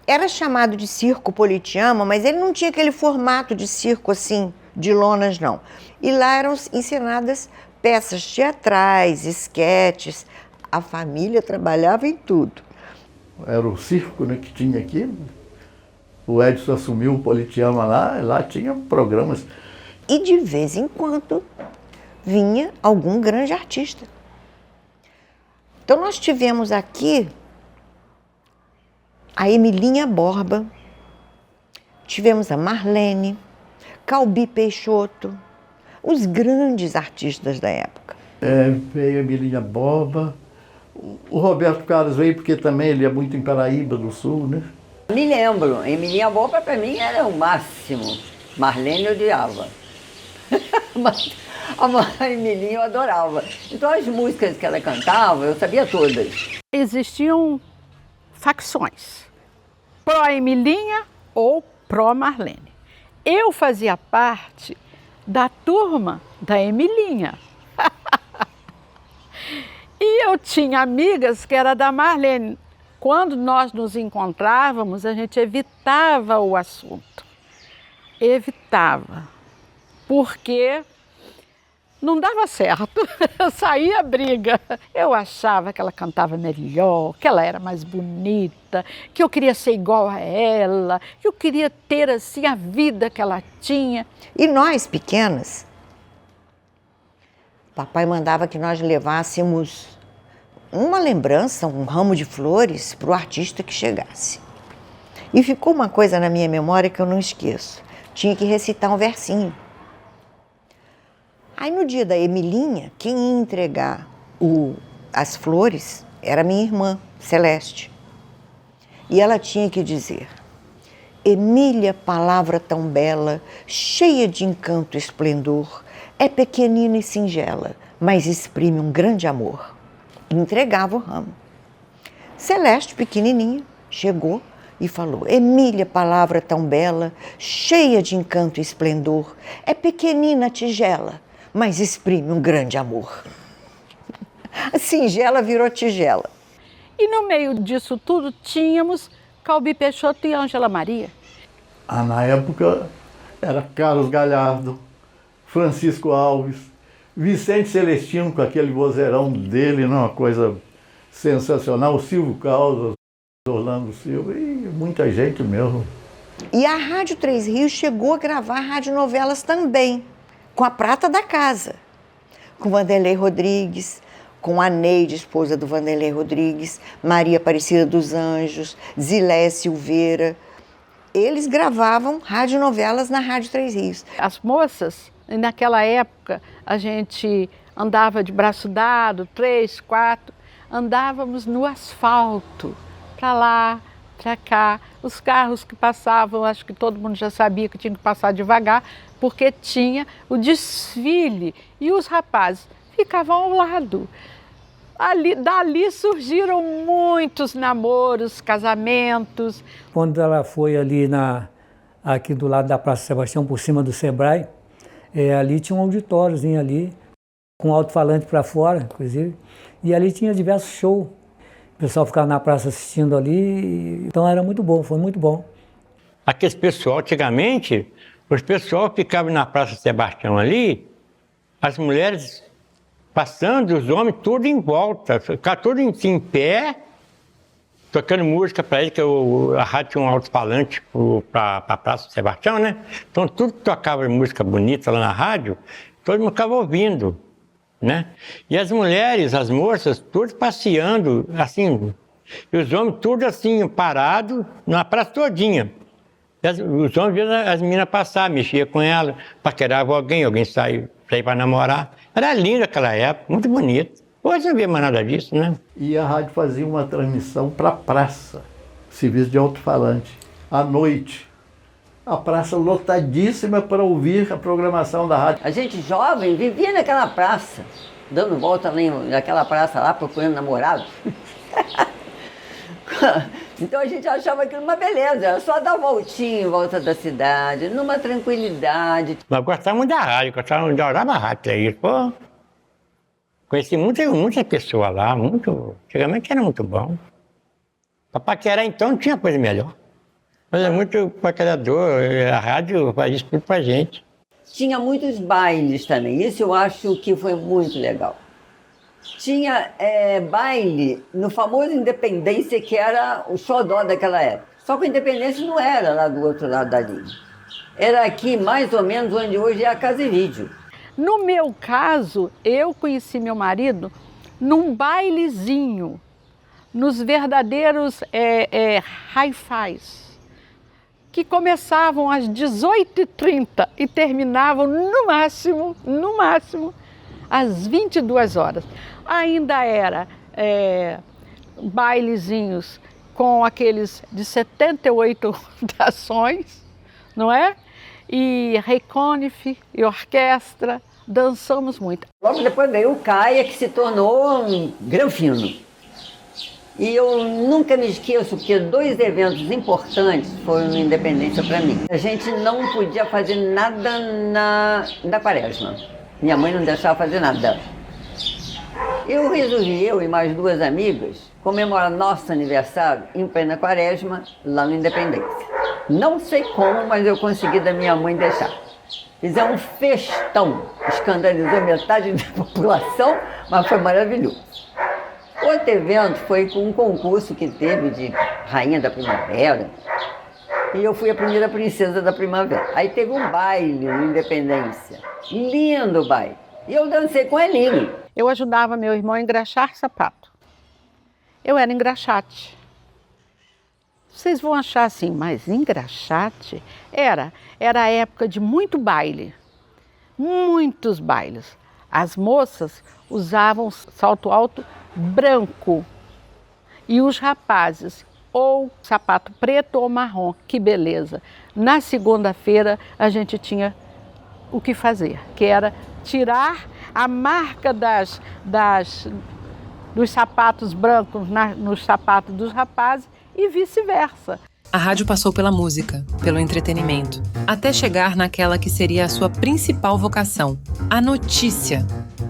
Era chamado de Circo Politeama, mas ele não tinha aquele formato de circo assim, de lonas, não. E lá eram encenadas peças teatrais, esquetes. A família trabalhava em tudo. Era o circo, né, que tinha aqui. O Edson assumiu o Politeama lá tinha programas. E de vez em quando vinha algum grande artista. Então nós tivemos aqui a Emilinha Borba, tivemos a Marlene, Calbi Peixoto, os grandes artistas da época. Veio a Emilinha Borba, o Roberto Carlos veio porque também ele é muito em Paraíba do Sul, né? Me lembro, Emilinha Borba para mim era o máximo. Marlene eu odiava. Mas a Emilinha eu adorava. Então as músicas que ela cantava, eu sabia todas. Existiam facções, pró-Emilinha ou pró-Marlene. Eu fazia parte da turma da Emilinha. E eu tinha amigas que era da Marlene. Quando nós nos encontrávamos, a gente evitava o assunto. Evitava. Porque não dava certo, saía briga. Eu achava que ela cantava melhor, que ela era mais bonita, que eu queria ser igual a ela, que eu queria ter assim a vida que ela tinha. E nós, pequenas, papai mandava que nós levássemos uma lembrança, um ramo de flores para o artista que chegasse. E ficou uma coisa na minha memória que eu não esqueço. Tinha que recitar um versinho. Aí no dia da Emilinha, quem ia entregar as flores era minha irmã, Celeste. E ela tinha que dizer: "Emília, palavra tão bela, cheia de encanto e esplendor, é pequenina e singela, mas exprime um grande amor." E entregava o ramo. Celeste, pequenininha, chegou e falou: "Emília, palavra tão bela, cheia de encanto e esplendor, é pequenina a tigela, mas exprime um grande amor." A singela virou tigela. E no meio disso tudo tínhamos Calbi Peixoto e Ângela Maria. Na época era Carlos Galhardo, Francisco Alves, Vicente Celestino com aquele vozeirão dele, uma coisa sensacional, o Silvio Caldas, Orlando Silva e muita gente mesmo. E a Rádio Três Rios chegou a gravar radionovelas também, com a prata da casa, com Vanderlei Rodrigues, com a Neide, esposa do Vanderlei Rodrigues, Maria Aparecida dos Anjos, Zilé Silveira. Eles gravavam radionovelas na Rádio Três Rios. As moças, naquela época, a gente andava de braço dado, 3, 4, andávamos no asfalto, para lá, para cá. Os carros que passavam, acho que todo mundo já sabia que tinha que passar devagar, porque tinha o desfile e os rapazes ficavam ao lado. Dali surgiram muitos namoros, casamentos. Quando ela foi ali aqui do lado da Praça Sebastião, por cima do Sebrae, Ali tinha um auditóriozinho ali, com alto-falante para fora, inclusive, e ali tinha diversos shows. O pessoal ficava na praça assistindo ali, então era muito bom, foi muito bom. Aqueles pessoal, antigamente, os pessoal ficavam na Praça Sebastião ali, as mulheres passando, os homens tudo em volta, ficavam tudo em pé, tocando música para eles, que a rádio tinha um alto-falante para a Praça Sebastião, né? Então tudo que tocava música bonita lá na rádio, todo mundo ficava ouvindo, né? E as mulheres, as moças, tudo passeando, assim, e os homens tudo assim, parados, na praça todinha. Os homens viam as meninas passar, mexia com elas, paquerava alguém saía para namorar. Era lindo aquela época, muito bonito. Hoje não vê mais nada disso, né? E a rádio fazia uma transmissão para a praça, serviço de alto-falante, à noite. A praça lotadíssima para ouvir a programação da rádio. A gente jovem vivia naquela praça, dando volta naquela praça lá, procurando namorados. Então a gente achava aquilo uma beleza, era só dar voltinha em volta da cidade, numa tranquilidade. Mas gostava muito da rádio, adorava a rádio, é isso, pô. Conheci muitas pessoas lá, antigamente era muito bom. Para paquerar então não tinha coisa melhor. Mas é muito paquerador, a rádio faz isso tudo pra gente. Tinha muitos bailes também, isso eu acho que foi muito legal. Tinha baile no famoso Independência, que era o xodó daquela época. Só que a Independência não era lá do outro lado da linha. Era aqui, mais ou menos, onde hoje é a Casa e Vídeo. No meu caso, eu conheci meu marido num bailezinho, nos verdadeiros hi-fis, que começavam às 18h30 e terminavam no máximo, às 22 horas. Ainda era bailezinhos com aqueles de 78 dações, não é? E Rei Conniff e orquestra, dançamos muito. Logo depois veio o Caia, que se tornou um granfino. E eu nunca me esqueço, porque 2 eventos importantes foram na Independência para mim. A gente não podia fazer nada na Quaresma. Minha mãe não deixava fazer nada. Eu resolvi, eu e mais 2 amigas, comemorar nosso aniversário em plena Quaresma, lá na Independência. Não sei como, mas eu consegui da minha mãe deixar. Fizemos um festão, escandalizou metade da população, mas foi maravilhoso. Outro evento foi com um concurso que teve de Rainha da Primavera, e eu fui a primeira princesa da primavera. Aí teve um baile na Independência, lindo baile, e eu dancei com Elinho. Eu ajudava meu irmão a engraxar sapato. Eu era engraxate. Vocês vão achar assim, mas engraxate? Era a época de muito baile, muitos bailes. As moças usavam salto alto branco e os rapazes ou sapato preto ou marrom, que beleza. Na segunda-feira a gente tinha o que fazer, que era tirar a marca dos sapatos brancos nos sapatos dos rapazes e vice-versa. A rádio passou pela música, pelo entretenimento, até chegar naquela que seria a sua principal vocação, a notícia.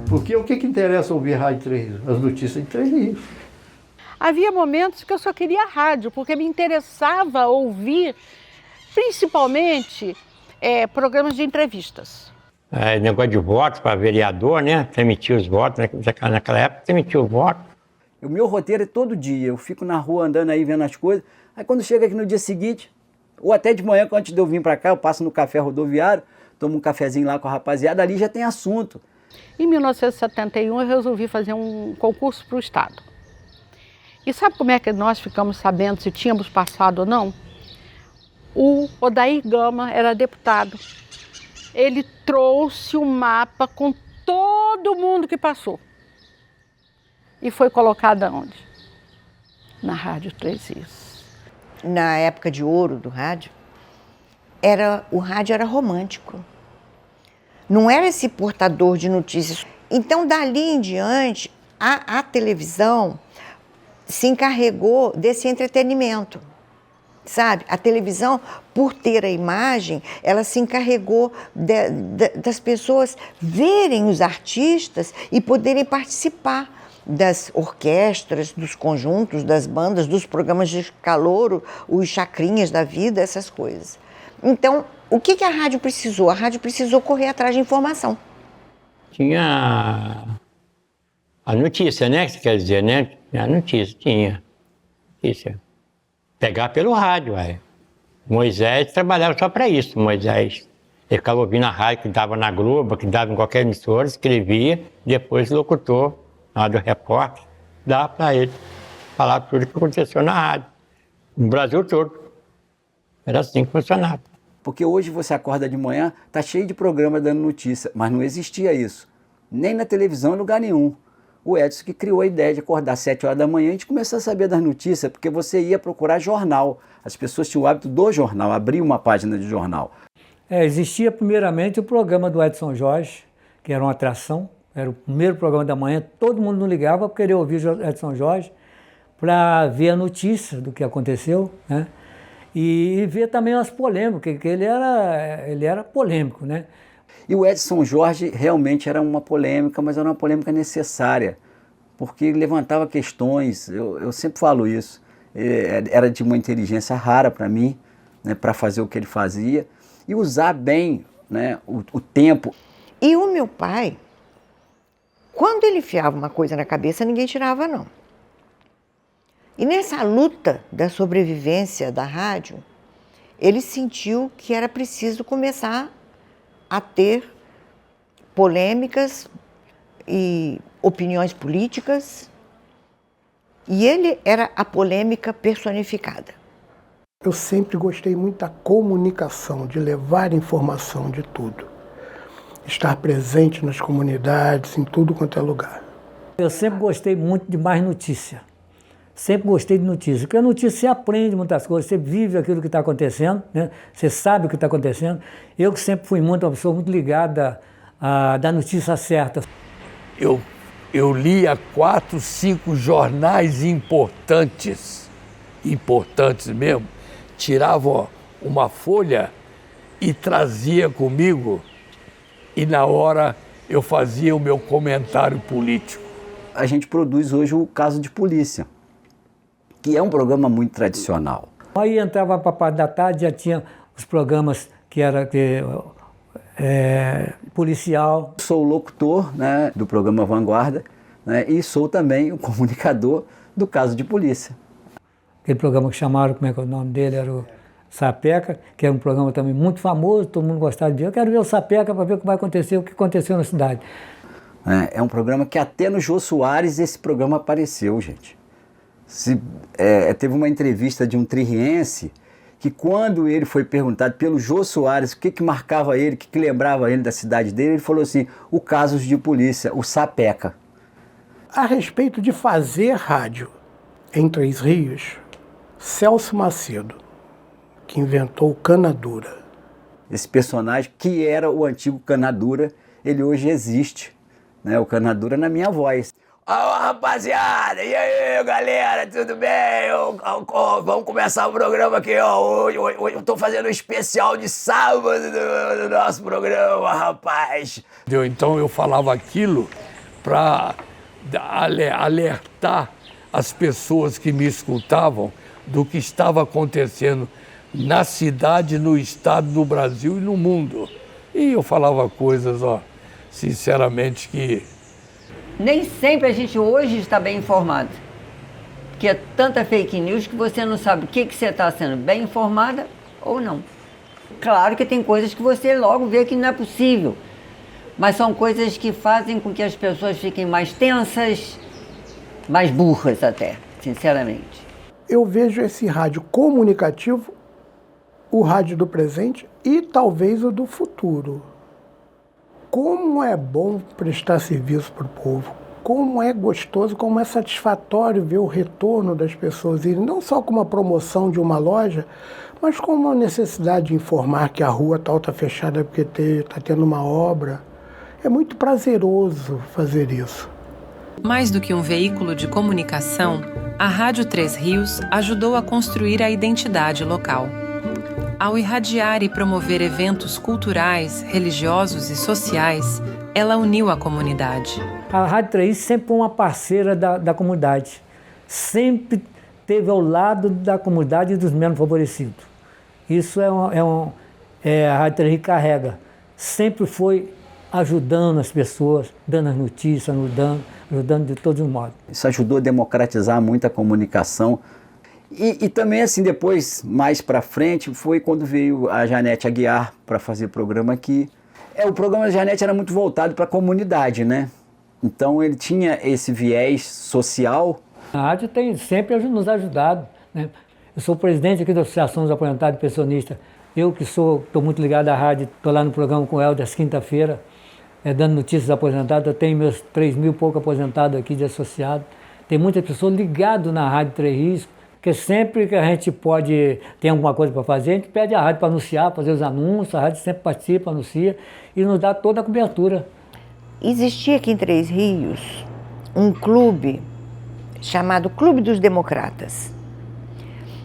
Porque o que interessa ouvir rádio 3 rios? As notícias de 3 rios. Havia momentos que eu só queria rádio, porque me interessava ouvir, principalmente, programas de entrevistas. Negócio de votos para vereador, né? Transmitir os votos, naquela época transmitia o voto. O meu roteiro é todo dia, eu fico na rua andando aí vendo as coisas, aí quando chega aqui no dia seguinte, ou até de manhã, antes de eu vir para cá, eu passo no café rodoviário, tomo um cafezinho lá com a rapaziada, ali já tem assunto. Em 1971 eu resolvi fazer um concurso para o Estado. E sabe como é que nós ficamos sabendo se tínhamos passado ou não? O Odair Gama era deputado. Ele trouxe um mapa com todo mundo que passou. E foi colocado aonde? Na Rádio 3 Rios. Na época de ouro do rádio, o rádio era romântico. Não era esse portador de notícias. Então, dali em diante, a televisão se encarregou desse entretenimento. sabe? A televisão, por ter a imagem, ela se encarregou das pessoas verem os artistas e poderem participar das orquestras, dos conjuntos, das bandas, dos programas de calouro, os chacrinhas da vida, essas coisas. Então, o que a rádio precisou? A rádio precisou correr atrás de informação. Tinha a notícia, né? Que você quer dizer, né? A notícia, tinha. Notícia. Pegar pelo rádio, aí. Moisés trabalhava só para isso, Moisés. Ele ficava ouvindo a rádio que dava na Globo, que dava em qualquer emissora, escrevia, depois o locutor, lá do repórter, dava para ele falar tudo o que aconteceu na rádio, no Brasil todo. Era assim que funcionava. Porque hoje você acorda de manhã, tá cheio de programa dando notícia, mas não existia isso. Nem na televisão, em lugar nenhum. O Edson que criou a ideia de acordar às 7 horas da manhã e a gente começou a saber das notícias, porque você ia procurar jornal. As pessoas tinham o hábito do jornal, abrir uma página de jornal. Existia primeiramente o programa do Edson Jorge, que era uma atração, era o primeiro programa da manhã, todo mundo não ligava para querer ouvir o Edson Jorge, para ver a notícia do que aconteceu, né? E ver também as polêmicas, porque ele era polêmico, né? E o Edson Jorge realmente era uma polêmica, mas era uma polêmica necessária, porque ele levantava questões, eu sempre falo isso, era de uma inteligência rara para mim, né, para fazer o que ele fazia, e usar bem, né, o tempo. E o meu pai, quando ele enfiava uma coisa na cabeça, ninguém tirava, não. E nessa luta da sobrevivência da rádio, ele sentiu que era preciso começar a ter polêmicas e opiniões políticas. E ele era a polêmica personificada. Eu sempre gostei muito da comunicação, de levar informação de tudo. Estar presente nas comunidades, em tudo quanto é lugar. Eu sempre gostei muito de mais notícia. Sempre gostei de notícia, porque a notícia você aprende muitas coisas, você vive aquilo que está acontecendo, né? Você sabe o que está acontecendo. Eu que sempre fui uma pessoa muito ligada a dar notícia certa. Eu lia 4, 5 jornais importantes mesmo, tirava uma folha e trazia comigo e na hora eu fazia o meu comentário político. A gente produz hoje o Caso de Polícia, que é um programa muito tradicional. Aí entrava para a parte da tarde, já tinha os programas que era policial. Sou o locutor, né, do programa Vanguarda, né, e sou também o comunicador do Caso de Polícia. Aquele programa que chamaram, como é que é o nome dele, era o Sapeca, que era um programa também muito famoso, todo mundo gostava de ver. Eu quero ver o Sapeca para ver o que vai acontecer, o que aconteceu na cidade. É um programa que até no Jô Soares esse programa apareceu, gente. Teve uma entrevista de um tririense que quando ele foi perguntado pelo Jô Soares o que marcava ele, o que lembrava ele da cidade dele, ele falou assim, o Casos de Polícia, o Sapeca. A respeito de fazer rádio em Três Rios, Celso Macedo, que inventou o Canadura. Esse personagem que era o antigo Canadura, ele hoje existe, né? O Canadura na minha voz. Alô, rapaziada! E aí, galera, tudo bem? Vamos começar o programa aqui, ó. Hoje eu tô fazendo um especial de sábado do nosso programa, rapaz. Então eu falava aquilo para alertar as pessoas que me escutavam do que estava acontecendo na cidade, no estado, no Brasil e no mundo. E eu falava coisas, ó, sinceramente que... Nem sempre a gente hoje está bem informado. Porque é tanta fake news que você não sabe o que você está sendo bem informada ou não. Claro que tem coisas que você logo vê que não é possível. Mas são coisas que fazem com que as pessoas fiquem mais tensas, mais burras até, sinceramente. Eu vejo esse rádio comunicativo, o rádio do presente e talvez o do futuro. Como é bom prestar serviço para o povo, como é gostoso, como é satisfatório ver o retorno das pessoas irem, não só como a promoção de uma loja, mas como a necessidade de informar que a rua tal está fechada porque está tendo uma obra. É muito prazeroso fazer isso. Mais do que um veículo de comunicação, a Rádio Três Rios ajudou a construir a identidade local. Ao irradiar e promover eventos culturais, religiosos e sociais, ela uniu a comunidade. A Rádio Três Rios sempre foi uma parceira da comunidade. Sempre esteve ao lado da comunidade e dos menos favorecidos. Isso a Rádio Três Rios carrega. Sempre foi ajudando as pessoas, dando as notícias, ajudando de todos os modos. Isso ajudou a democratizar muito a comunicação. E também, assim, depois, mais para frente, foi quando veio a Janete Aguiar para fazer programa aqui. O programa da Janete era muito voltado para a comunidade, né? Então ele tinha esse viés social. A rádio tem sempre nos ajudado, né? Eu sou presidente aqui da Associação dos Aposentados e Pensionistas. Eu que estou muito ligado à rádio, estou lá no programa com o Helder, às quinta-feira, dando notícias aposentados. Eu tenho meus 3.000 e pouco aposentados aqui de associado. Tem muitas pessoas ligadas na Rádio Três Rios, porque sempre que a gente tem alguma coisa para fazer, a gente pede a rádio para anunciar, fazer os anúncios, a rádio sempre participa, anuncia e nos dá toda a cobertura. Existia aqui em Três Rios um clube chamado Clube dos Democratas.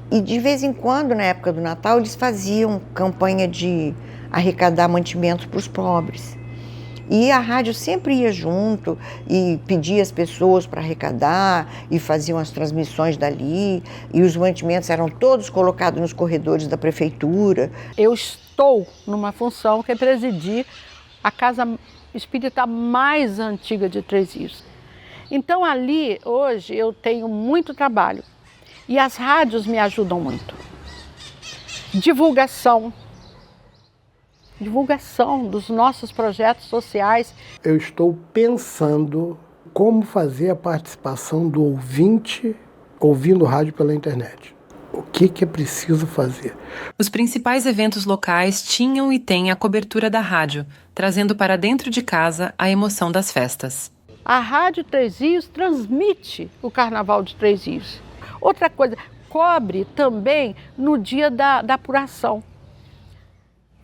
E de vez em quando, na época do Natal, eles faziam campanha de arrecadar mantimentos para os pobres. E a rádio sempre ia junto e pedia as pessoas para arrecadar e faziam as transmissões dali. E os mantimentos eram todos colocados nos corredores da prefeitura. Eu estou numa função que é presidir a casa espírita mais antiga de Três Rios. Então ali, hoje, eu tenho muito trabalho. E as rádios me ajudam muito. Divulgação dos nossos projetos sociais. Eu estou pensando como fazer a participação do ouvinte ouvindo rádio pela internet. O que é preciso fazer? Os principais eventos locais tinham e têm a cobertura da rádio, trazendo para dentro de casa a emoção das festas. A Rádio Três Rios transmite o Carnaval de Três Rios. Outra coisa, cobre também no dia da apuração.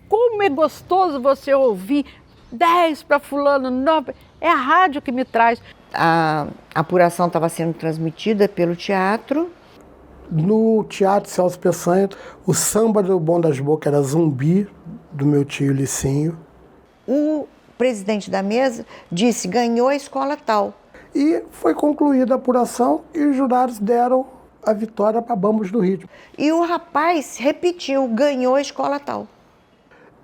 Como é gostoso você ouvir 10 para fulano, 9. É a rádio que me traz. A apuração estava sendo transmitida pelo teatro. No Teatro Celso Peçanha, o samba do Bom das Bocas era Zumbi, do meu tio Licinho. O presidente da mesa disse, ganhou a escola tal. E foi concluída a apuração e os jurados deram a vitória para Bambos do Ritmo. E o rapaz repetiu, ganhou a escola tal.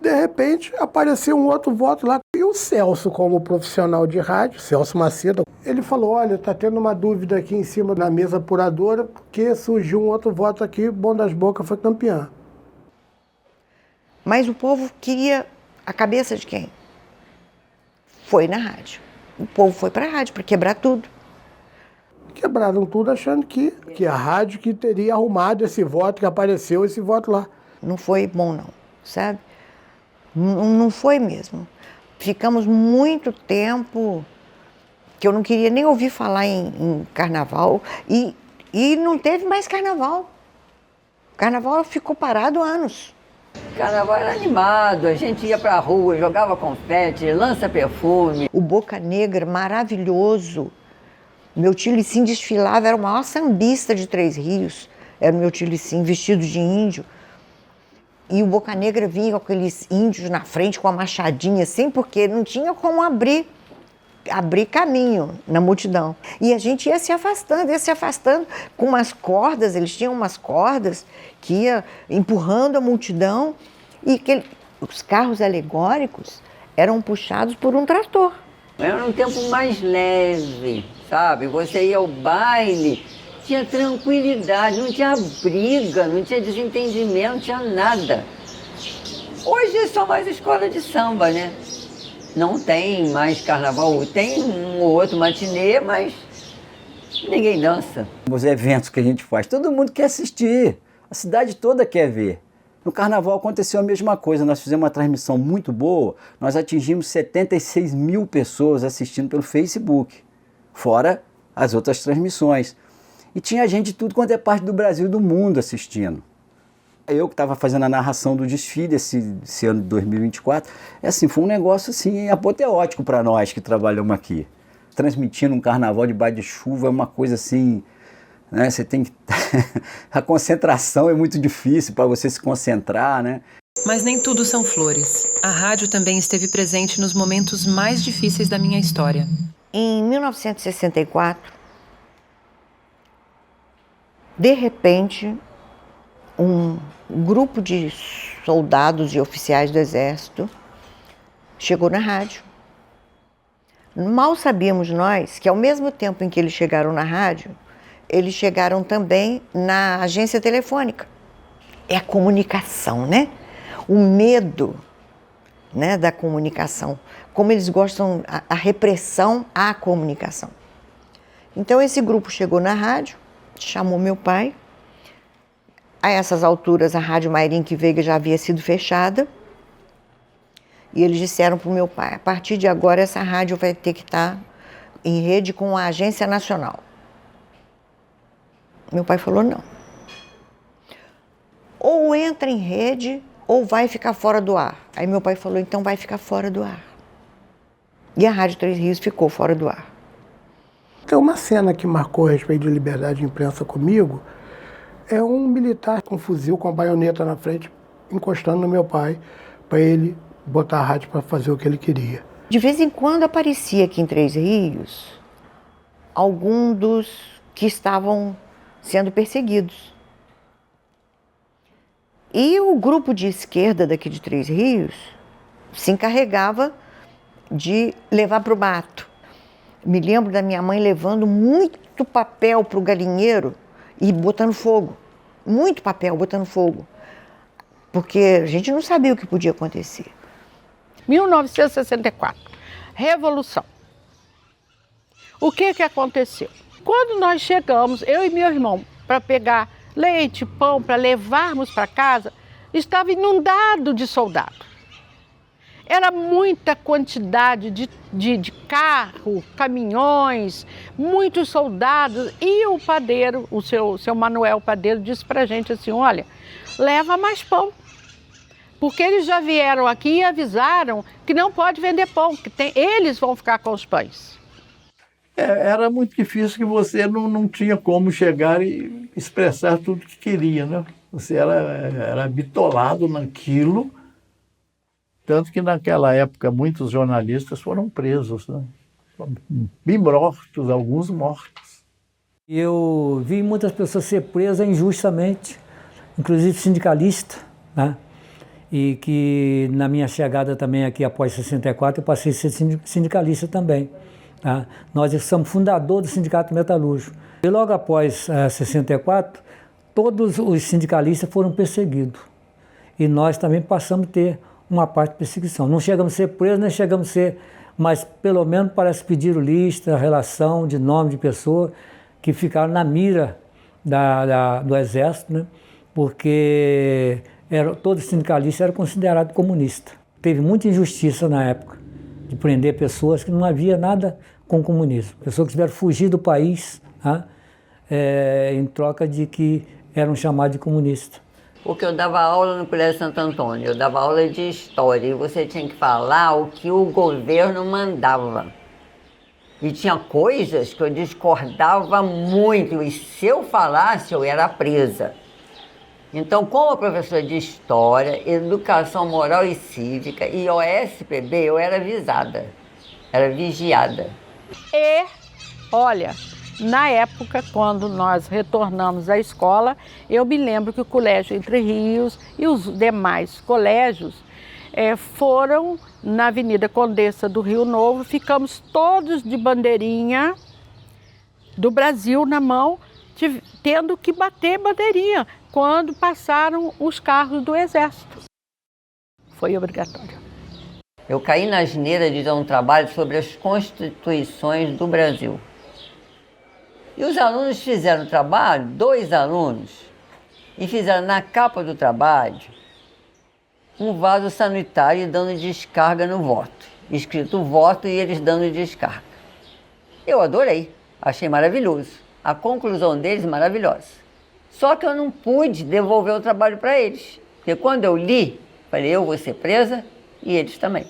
De repente, apareceu um outro voto lá. E o Celso, como profissional de rádio, Celso Macedo, ele falou, olha, está tendo uma dúvida aqui em cima da mesa apuradora, porque surgiu um outro voto aqui, Bom das Bocas foi campeã. Mas o povo queria a cabeça de quem? Foi na rádio. O povo foi para a rádio para quebrar tudo. Quebraram tudo achando que a rádio que teria arrumado esse voto, que apareceu esse voto lá. Não foi bom não, sabe? Não foi mesmo. Ficamos muito tempo que eu não queria nem ouvir falar em carnaval e não teve mais carnaval. O carnaval ficou parado há anos. Carnaval era animado, a gente ia pra rua, jogava confete, lança-perfume. O Boca Negra, maravilhoso. Meu tio Licim desfilava, era o maior sambista de Três Rios. Era o meu tio Licim, vestido de índio. E o Boca Negra vinha com aqueles índios na frente, com a machadinha assim, porque não tinha como abrir caminho na multidão. E a gente ia se afastando com umas cordas, eles tinham umas cordas que ia empurrando a multidão e os carros alegóricos eram puxados por um trator. Era um tempo mais leve, sabe? Você ia ao baile, tinha tranquilidade, não tinha briga, não tinha desentendimento, não tinha nada. Hoje é só mais escola de samba, né? Não tem mais carnaval, tem um ou outro matinê, mas ninguém dança. Os eventos que a gente faz, todo mundo quer assistir, a cidade toda quer ver. No carnaval aconteceu a mesma coisa, nós fizemos uma transmissão muito boa, nós atingimos 76 mil pessoas assistindo pelo Facebook, fora as outras transmissões. E tinha gente de tudo quanto é parte do Brasil e do mundo assistindo. Eu que estava fazendo a narração do desfile esse ano de 2024, foi um negócio assim, apoteótico para nós que trabalhamos aqui. Transmitindo um carnaval debaixo de chuva é uma coisa assim, né? Você tem que... A concentração é muito difícil para você se concentrar, né? Mas nem tudo são flores. A rádio também esteve presente nos momentos mais difíceis da minha história. Em 1964, de repente, um grupo de soldados e oficiais do Exército chegou na rádio. Mal sabíamos nós que, ao mesmo tempo em que eles chegaram na rádio, eles chegaram também na agência telefônica. É a comunicação, né? O medo, né, da comunicação. Como eles gostam, a repressão à comunicação. Então, esse grupo chegou na rádio, chamou meu pai. A essas alturas, a Rádio Mairinque Veiga já havia sido fechada. E eles disseram para o meu pai, a partir de agora essa rádio vai ter que estar em rede com a Agência Nacional. Meu pai falou não. Ou entra em rede ou vai ficar fora do ar. Aí meu pai falou, então vai ficar fora do ar. E a Rádio Três Rios ficou fora do ar. Tem uma cena que marcou a respeito de liberdade de imprensa comigo, é um militar com um fuzil, com a baioneta na frente, encostando no meu pai, para ele botar a rádio para fazer o que ele queria. De vez em quando aparecia aqui em Três Rios algum dos que estavam sendo perseguidos. E o grupo de esquerda daqui de Três Rios se encarregava de levar para o mato. Me lembro da minha mãe levando muito papel para o galinheiro e botando fogo. Muito papel botando fogo. Porque a gente não sabia o que podia acontecer. 1964, Revolução. O que aconteceu? Quando nós chegamos, eu e meu irmão, para pegar leite, pão, para levarmos para casa, estava inundado de soldados. Era muita quantidade de carro, caminhões, muitos soldados. E o padeiro, o seu Manuel Padeiro, disse para a gente assim, olha, leva mais pão. Porque eles já vieram aqui e avisaram que não pode vender pão, que eles vão ficar com os pães. Era muito difícil que você não tinha como chegar e expressar tudo que queria, né? Você era bitolado naquilo, tanto que naquela época muitos jornalistas foram presos, né? Bem mortos, alguns mortos. Eu vi muitas pessoas ser presas injustamente, inclusive sindicalista, né? E que na minha chegada também aqui após 64 eu passei a ser sindicalista também. Tá? Nós somos fundador do Sindicato Metalúrgico. E logo após 64, todos os sindicalistas foram perseguidos. E nós também passamos a ter uma parte de perseguição. Não chegamos a ser presos, nem chegamos a ser, mas pelo menos parece pedir lista, relação de nome de pessoa que ficaram na mira do Exército, né? Porque todos os sindicalistas eram considerados comunistas. Teve muita injustiça na época de prender pessoas que não havia nada com o comunismo. Pessoas que tiveram fugir do país, tá? Em troca de que eram chamados de comunistas. Porque eu dava aula no Colégio Santo Antônio, eu dava aula de história e você tinha que falar o que o governo mandava. E tinha coisas que eu discordava muito e se eu falasse eu era presa. Então, como professora de História, Educação Moral e Cívica e OSPB, eu era avisada, era vigiada. E, olha, na época, quando nós retornamos à escola, eu me lembro que o Colégio Entre Rios e os demais colégios foram na Avenida Condessa do Rio Novo, ficamos todos de bandeirinha do Brasil na mão, tendo que bater bandeirinha quando passaram os carros do Exército. Foi obrigatório. Eu caí na asneira de dar um trabalho sobre as constituições do Brasil. E os alunos fizeram o trabalho, 2 alunos, e fizeram na capa do trabalho um vaso sanitário dando descarga no voto. Escrito voto e eles dando descarga. Eu adorei, achei maravilhoso. A conclusão deles maravilhosa. Só que eu não pude devolver o trabalho para eles. Porque quando eu li, falei, eu vou ser presa e eles também.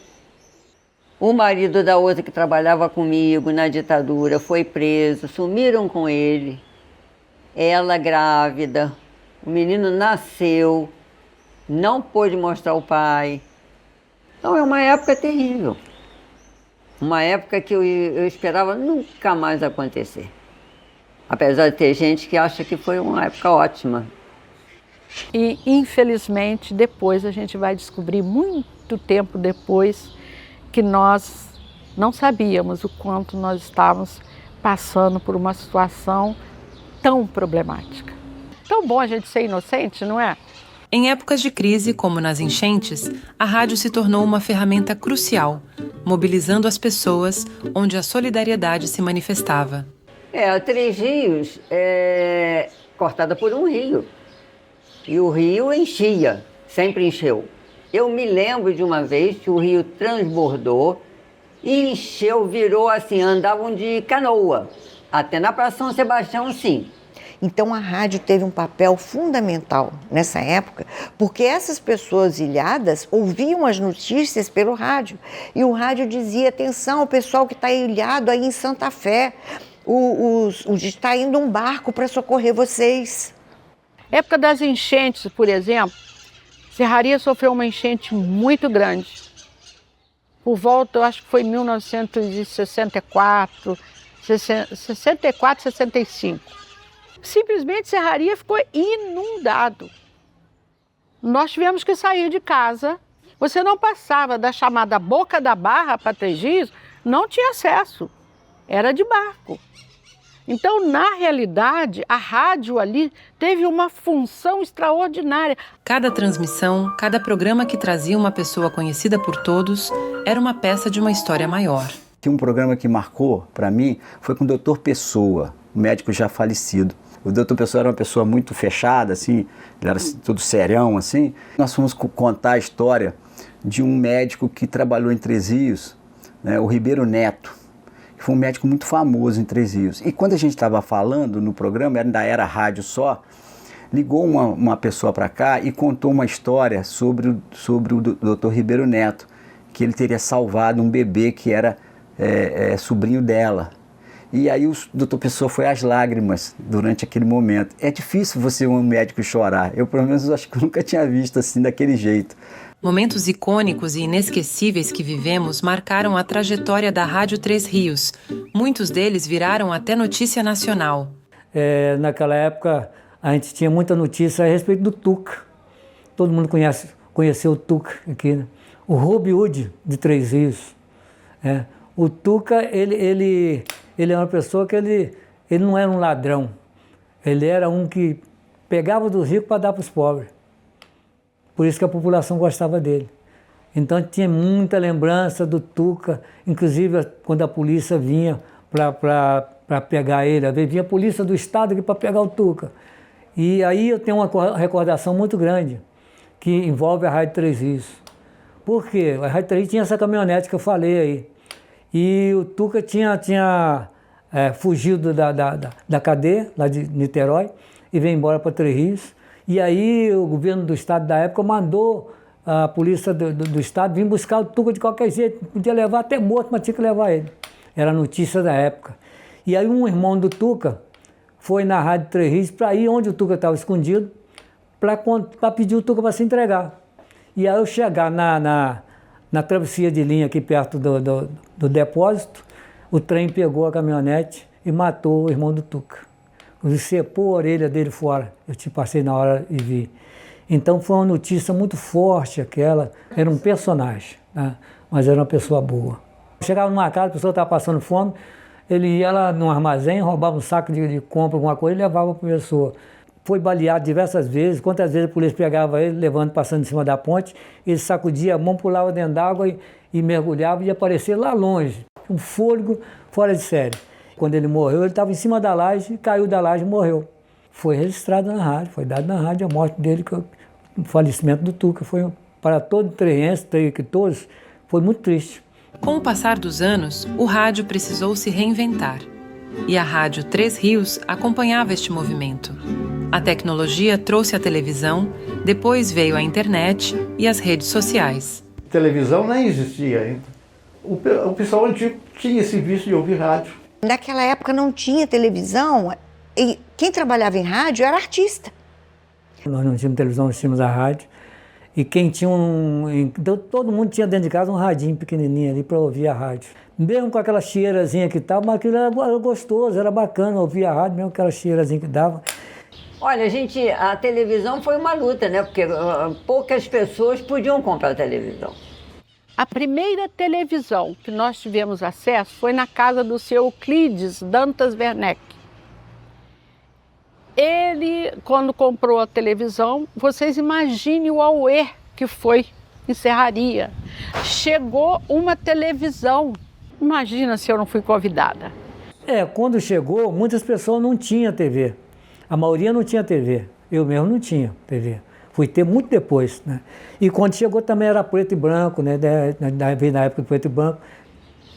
O marido da outra que trabalhava comigo na ditadura foi preso, sumiram com ele. ela grávida, o menino nasceu, não pôde mostrar o pai. Então é uma época terrível. Uma época que eu esperava nunca mais acontecer. Apesar de ter gente que acha que foi uma época ótima. E, infelizmente, depois a gente vai descobrir, muito tempo depois, que nós não sabíamos o quanto nós estávamos passando por uma situação tão problemática. Tão bom a gente ser inocente, não é? Em épocas de crise, como nas enchentes, a rádio se tornou uma ferramenta crucial, mobilizando as pessoas onde a solidariedade se manifestava. A Três Rios é cortada por um rio. E o rio enchia, sempre encheu. Eu me lembro de uma vez que o rio transbordou e encheu, virou assim, andavam de canoa. Até na Praça São Sebastião, sim. Então a rádio teve um papel fundamental nessa época, porque essas pessoas ilhadas ouviam as notícias pelo rádio. E o rádio dizia, atenção, o pessoal que está ilhado aí em Santa Fé, está indo um barco para socorrer vocês. Época das enchentes, por exemplo, Serraria sofreu uma enchente muito grande. Por volta, eu acho que foi 1964, 65. Simplesmente Serraria ficou inundado. Nós tivemos que sair de casa. Você não passava da chamada Boca da Barra para Três Rios, não tinha acesso. Era de barco. Então, na realidade, a rádio ali teve uma função extraordinária. Cada transmissão, cada programa que trazia uma pessoa conhecida por todos, era uma peça de uma história maior. Um programa que marcou para mim foi com o Dr. Pessoa, um médico já falecido. O Dr. Pessoa era uma pessoa muito fechada, assim, ele era todo serião, assim. Nós fomos contar a história de um médico que trabalhou em Três Rios, né, o Ribeiro Neto, que foi um médico muito famoso em Três Rios. E quando a gente estava falando no programa, ainda era rádio só, ligou uma pessoa para cá e contou uma história sobre o Dr. Ribeiro Neto, que ele teria salvado um bebê que era sobrinho dela. E aí o doutor Pessoa foi às lágrimas durante aquele momento. É difícil você, um médico, chorar. Eu, pelo menos, acho que eu nunca tinha visto assim, daquele jeito. Momentos icônicos e inesquecíveis que vivemos marcaram a trajetória da Rádio Três Rios. Muitos deles viraram até notícia nacional. Naquela época, a gente tinha muita notícia a respeito do Tuca. Todo mundo conheceu o Tuca aqui, né? O Robin Hood de Três Rios. O Tuca, ele é uma pessoa que ele não era um ladrão. Ele era um que pegava dos ricos para dar para os pobres. Por isso que a população gostava dele. Então tinha muita lembrança do Tuca, inclusive quando a polícia vinha para pegar ele. Às vezes vinha a polícia do estado aqui para pegar o Tuca. E aí eu tenho uma recordação muito grande que envolve a Rádio Três Rios. Por quê? A Rádio Três Rios tinha essa caminhonete que eu falei aí. E o Tuca tinha fugido da cadeia, lá de Niterói, e veio embora para Três Rios. E aí o governo do estado da época mandou a polícia do estado vir buscar o Tuca de qualquer jeito. Podia levar até morto, mas tinha que levar ele. Era a notícia da época. E aí um irmão do Tuca foi na Rádio Três Rios para ir onde o Tuca estava escondido, para pedir o Tuca para se entregar. E aí eu chegar na travessia de linha aqui perto do depósito, o trem pegou a caminhonete e matou o irmão do Tuca. Cepou a orelha dele fora. Eu te passei na hora e vi. Então foi uma notícia muito forte aquela. Era um personagem, né? Mas era uma pessoa boa. Chegava numa casa, a pessoa estava passando fome, ele ia lá num armazém, roubava um saco de compra, alguma coisa, e levava para a pessoa. Foi baleado diversas vezes. Quantas vezes a polícia pegava ele, levando, passando em cima da ponte, ele sacudia a mão, pulava dentro d'água e mergulhava e ia aparecer lá longe. Um fôlego fora de série. Quando ele morreu, ele estava em cima da laje, caiu da laje e morreu. Foi registrado na rádio, foi dado na rádio a morte dele, o falecimento do Tuca. Foi para todo treense, que todos, foi muito triste. Com o passar dos anos, o rádio precisou se reinventar. E a Rádio Três Rios acompanhava este movimento. A tecnologia trouxe a televisão, depois veio a internet e as redes sociais. Televisão nem existia ainda. O pessoal antigo tinha esse vício de ouvir rádio. Naquela época não tinha televisão, E quem trabalhava em rádio era artista. Nós não tínhamos televisão, nós tínhamos a rádio. E quem tinha então, todo mundo tinha dentro de casa um radinho pequenininho ali para ouvir a rádio. Mesmo com aquela cheirazinha que tava, mas aquilo era gostoso, era bacana ouvir a rádio, mesmo com aquela cheirazinha que dava. Olha, a televisão foi uma luta, né? Porque poucas pessoas podiam comprar televisão. A primeira televisão que nós tivemos acesso foi na casa do seu Euclides Dantas Werneck. Ele, quando comprou a televisão, vocês imaginem o auê que foi em Serraria. Chegou uma televisão. Imagina se eu não fui convidada. Quando chegou, muitas pessoas não tinham TV. A maioria não tinha TV. Eu mesmo não tinha TV. Fui ter muito depois, né? E quando chegou também era preto e branco, né? Veio na época preto e branco.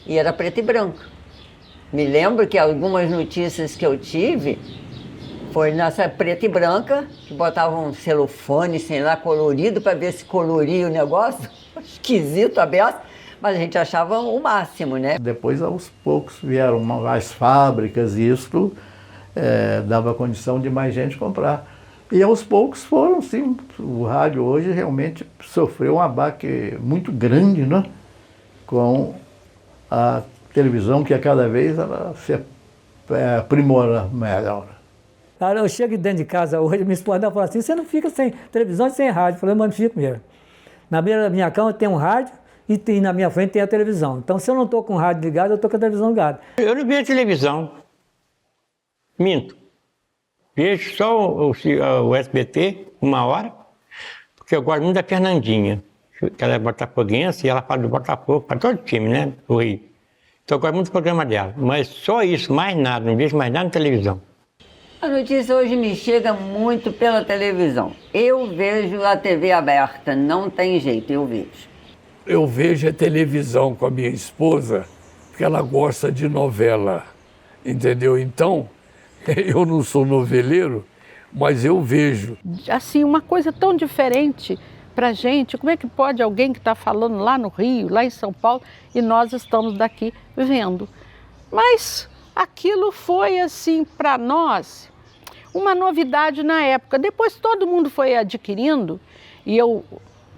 E era preto e branco. Me lembro que algumas notícias que eu tive foi nessa preta e branca, que botavam um celofane, sei lá, colorido, para ver se coloria o negócio. Esquisito, aberto. Mas a gente achava o máximo, né? Depois, aos poucos, vieram mais fábricas e isso dava condição de mais gente comprar. E aos poucos foram, sim. O rádio hoje realmente sofreu um abaque muito grande, né? Com a televisão, que a cada vez ela se aprimora melhor. Eu chego dentro de casa hoje, minha esposa fala assim, você não fica sem televisão e sem rádio. Eu falei, mas não fico mesmo. Na beira da minha cama tem um rádio e na minha frente tem a televisão. Então, se eu não estou com o rádio ligado, eu estou com a televisão ligada. Eu não vejo televisão. Minto. Vejo só o SBT, 1 hora, porque eu gosto muito da Fernandinha, que ela é botafoguense e ela fala do Botafogo para todo time, né, do Rio. Então eu gosto muito do programa dela, mas só isso, mais nada, não vejo mais nada na televisão. A notícia hoje me chega muito pela televisão. Eu vejo a TV aberta, não tem jeito, eu vejo. Eu vejo a televisão com a minha esposa, porque ela gosta de novela, entendeu? Então, eu não sou noveleiro, mas eu vejo. Assim, uma coisa tão diferente para a gente, como é que pode alguém que está falando lá no Rio, lá em São Paulo, e nós estamos daqui vendo? Mas aquilo foi, assim, para nós, uma novidade na época. Depois todo mundo foi adquirindo, e eu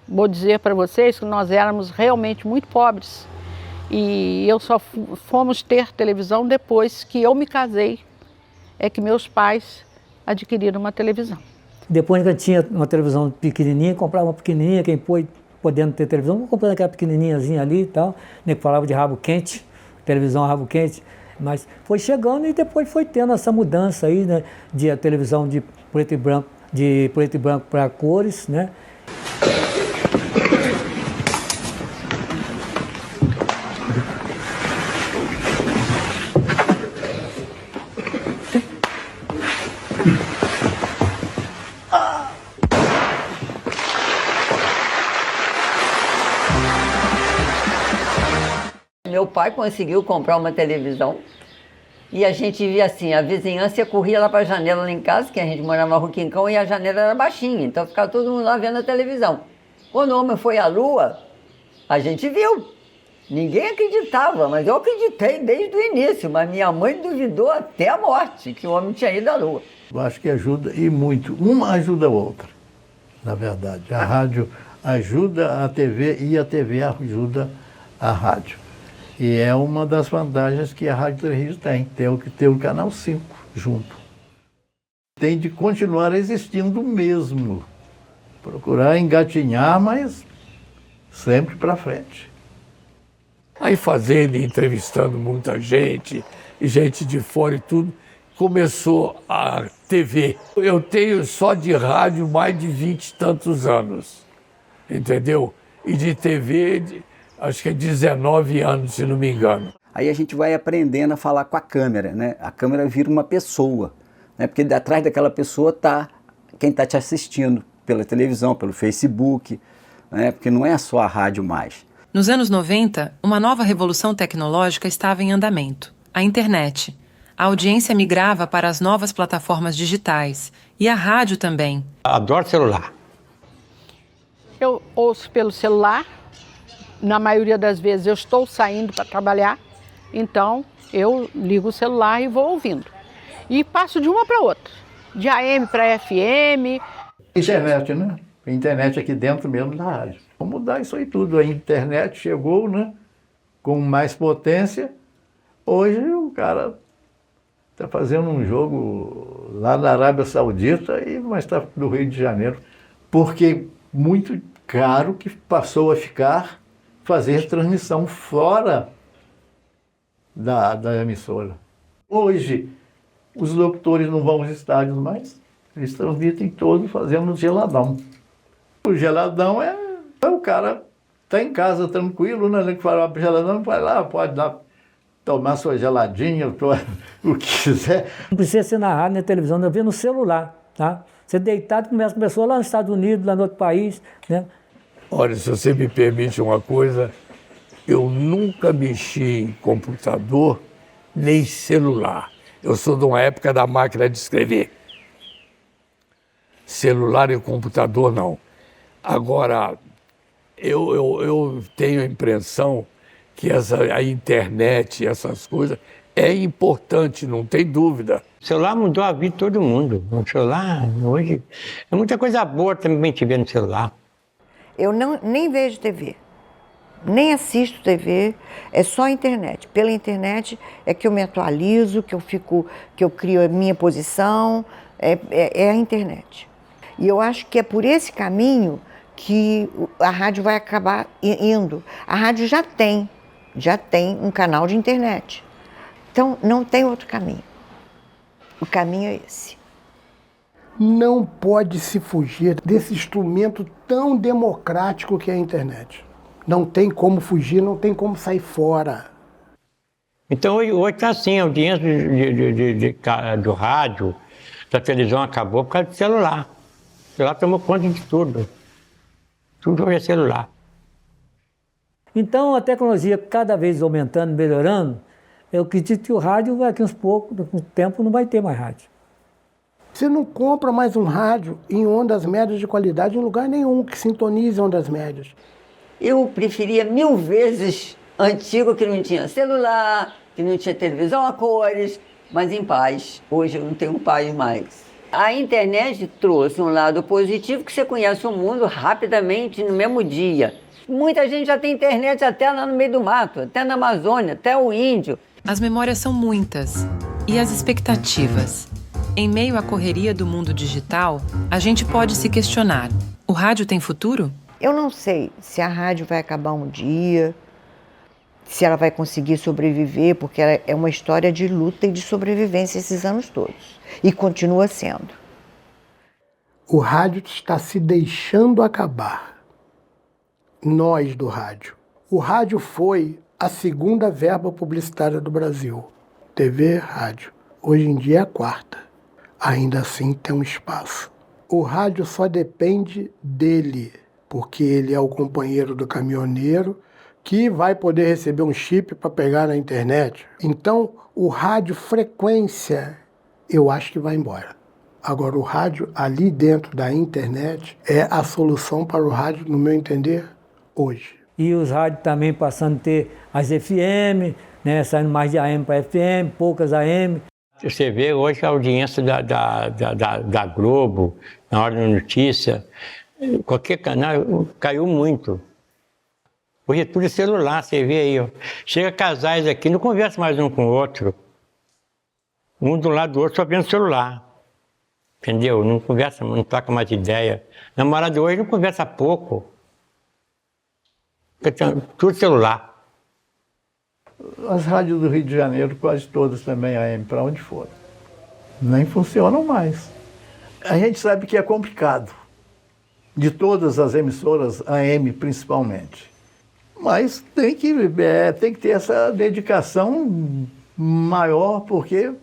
vou dizer para vocês que nós éramos realmente muito pobres. E eu só fomos ter televisão depois que eu me casei, é que meus pais adquiriram uma televisão. Depois que eu tinha uma televisão pequenininha, comprava uma pequenininha, quem foi podendo ter televisão, vou comprando aquela pequenininhazinha ali e tal, né, que falava de rabo quente, televisão rabo quente, mas foi chegando e depois foi tendo essa mudança aí, né, de a televisão de preto e branco para cores, né. Meu pai conseguiu comprar uma televisão e a gente via assim, a vizinhança corria lá para a janela lá em casa, que a gente morava na Rua Quincão, e a janela era baixinha, então ficava todo mundo lá vendo a televisão. Quando o homem foi à lua, a gente viu. Ninguém acreditava, mas eu acreditei desde o início, mas minha mãe duvidou até a morte que o homem tinha ido à lua. Eu acho que ajuda, e muito. Uma ajuda a outra, na verdade. A rádio ajuda a TV e a TV ajuda a rádio. E é uma das vantagens que a Rádio Três Rios tem que ter o Canal 5 junto. Tem de continuar existindo mesmo. Procurar engatinhar, mas sempre para frente. Aí fazendo e entrevistando muita gente, e gente de fora e tudo, começou a TV. Eu tenho só de rádio mais de 20 e tantos anos, entendeu? E de TV, acho que é 19 anos, se não me engano. Aí a gente vai aprendendo a falar com a câmera, né? A câmera vira uma pessoa, né? Porque atrás daquela pessoa está quem está te assistindo pela televisão, pelo Facebook, né? Porque não é só a rádio mais. Nos anos 90, uma nova revolução tecnológica estava em andamento, a internet. A audiência migrava para as novas plataformas digitais e a rádio também. Adoro celular. Eu ouço pelo celular, na maioria das vezes eu estou saindo para trabalhar, então eu ligo o celular e vou ouvindo. e passo de uma para outra, de AM para FM. Internet, né? A internet aqui dentro mesmo da rádio. Vamos mudar isso aí tudo. A internet chegou, né? Com mais potência. Hoje o cara está fazendo um jogo lá na Arábia Saudita, mas está do Rio de Janeiro. Porque muito caro que passou a ficar fazer transmissão fora da emissora. Hoje, os locutores não vão aos estádios mais. Eles transmitem todos fazendo geladão. O geladão é o cara tá em casa tranquilo, né? Ele fala geladão, vai lá, pode dar, tomar sua geladinha, o que quiser. Não precisa ser na rádio, na televisão, não vê no celular, tá? Você deitado conversa com a pessoa lá nos Estados Unidos, lá no outro país, né? Olha, se você me permite uma coisa, eu nunca mexi em computador nem celular. Eu sou de uma época da máquina de escrever. Celular e computador, não. Agora, eu tenho a impressão que a internet, essas coisas, é importante, não tem dúvida. O celular mudou a vida de todo mundo. O celular, hoje, é muita coisa boa também te ver no celular. Eu nem vejo TV, nem assisto TV, é só internet. Pela internet é que eu me atualizo, que eu crio a minha posição, é a internet. E eu acho que é por esse caminho que a rádio vai acabar indo. A rádio já tem um canal de internet. Então, não tem outro caminho. O caminho é esse. Não pode se fugir desse instrumento tão democrático que é a internet. Não tem como fugir, não tem como sair fora. Então, hoje está assim, a audiência do rádio, da televisão acabou por causa do celular. O celular tomou conta de tudo. Tudo hoje é celular. Então, a tecnologia cada vez aumentando, melhorando, eu acredito que o rádio, daqui uns poucos, com o tempo, não vai ter mais rádio. Você não compra mais um rádio em ondas médias de qualidade em lugar nenhum que sintonize ondas médias. Eu preferia 1000 vezes antigo, que não tinha celular, que não tinha televisão a cores, mas em paz. Hoje eu não tenho paz mais. A internet trouxe um lado positivo, que você conhece o mundo rapidamente no mesmo dia. Muita gente já tem internet até lá no meio do mato, até na Amazônia, até o índio. As memórias são muitas. E as expectativas? Em meio à correria do mundo digital, a gente pode se questionar: o rádio tem futuro? Eu não sei se a rádio vai acabar um dia, se ela vai conseguir sobreviver, porque ela é uma história de luta e de sobrevivência esses anos todos. E continua sendo. O rádio está se deixando acabar. Nós do rádio. O rádio foi a segunda verba publicitária do Brasil. TV, rádio. Hoje em dia é a quarta. Ainda assim tem um espaço. O rádio só depende dele, porque ele é o companheiro do caminhoneiro que vai poder receber um chip para pegar na internet. Então, o rádio frequência, eu acho que vai embora. Agora, o rádio ali dentro da internet é a solução para o rádio, no meu entender, hoje. E os rádios também passando a ter as FM, né, saindo mais de AM para FM, poucas AM. Você vê hoje a audiência da Globo, na hora da notícia, qualquer canal caiu muito. Hoje é tudo celular, você vê aí, ó. Chega casais aqui, não conversa mais um com o outro. Um do lado do outro só vendo celular. Entendeu? Não conversa, não troca mais ideia. Namorado hoje não conversa pouco. Tudo celular. As rádios do Rio de Janeiro, quase todas também AM, para onde for. Nem funcionam mais. A gente sabe que é complicado. De todas as emissoras, AM principalmente. Mas tem que ter essa dedicação maior, porque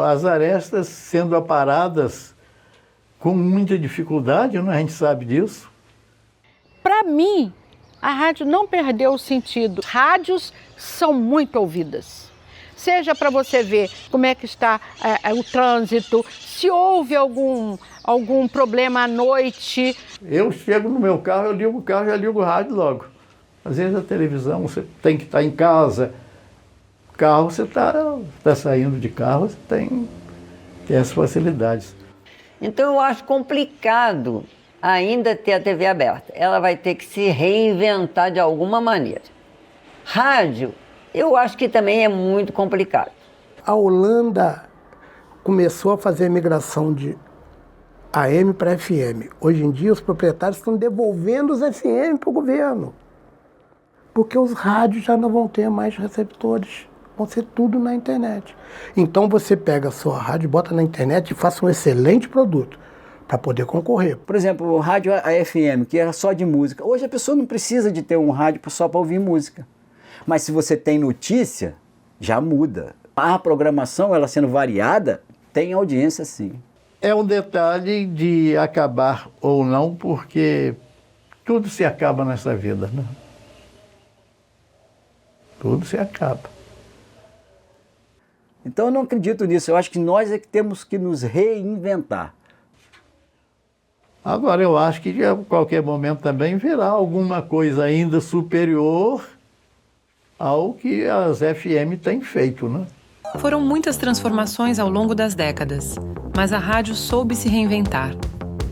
as arestas sendo aparadas com muita dificuldade, né? A gente sabe disso. Para mim, a rádio não perdeu o sentido. Rádios são muito ouvidas. Seja para você ver como é que está o trânsito, se houve algum problema à noite. Eu chego no meu carro, eu ligo o carro, já ligo o rádio logo. Às vezes a televisão, você tem que estar em casa, Carro, você tá saindo de carro, você tem as facilidades. Então eu acho complicado ainda ter a TV aberta. Ela vai ter que se reinventar de alguma maneira. Rádio, eu acho que também é muito complicado. A Holanda começou a fazer a migração de AM para FM. Hoje em dia, os proprietários estão devolvendo os FM para o governo. Porque os rádios já não vão ter mais receptores. Vão ser tudo na internet. Então você pega a sua rádio, bota na internet e faça um excelente produto para poder concorrer. Por exemplo, o rádio FM, que era só de música. Hoje a pessoa não precisa de ter um rádio só para ouvir música. Mas se você tem notícia, já muda. A programação, ela sendo variada, tem audiência sim. É um detalhe de acabar ou não, porque tudo se acaba nessa vida, né? Tudo se acaba. Então eu não acredito nisso, eu acho que nós é que temos que nos reinventar. Agora eu acho que a qualquer momento também virá alguma coisa ainda superior ao que as FM têm feito, né? Foram muitas transformações ao longo das décadas, mas a rádio soube se reinventar.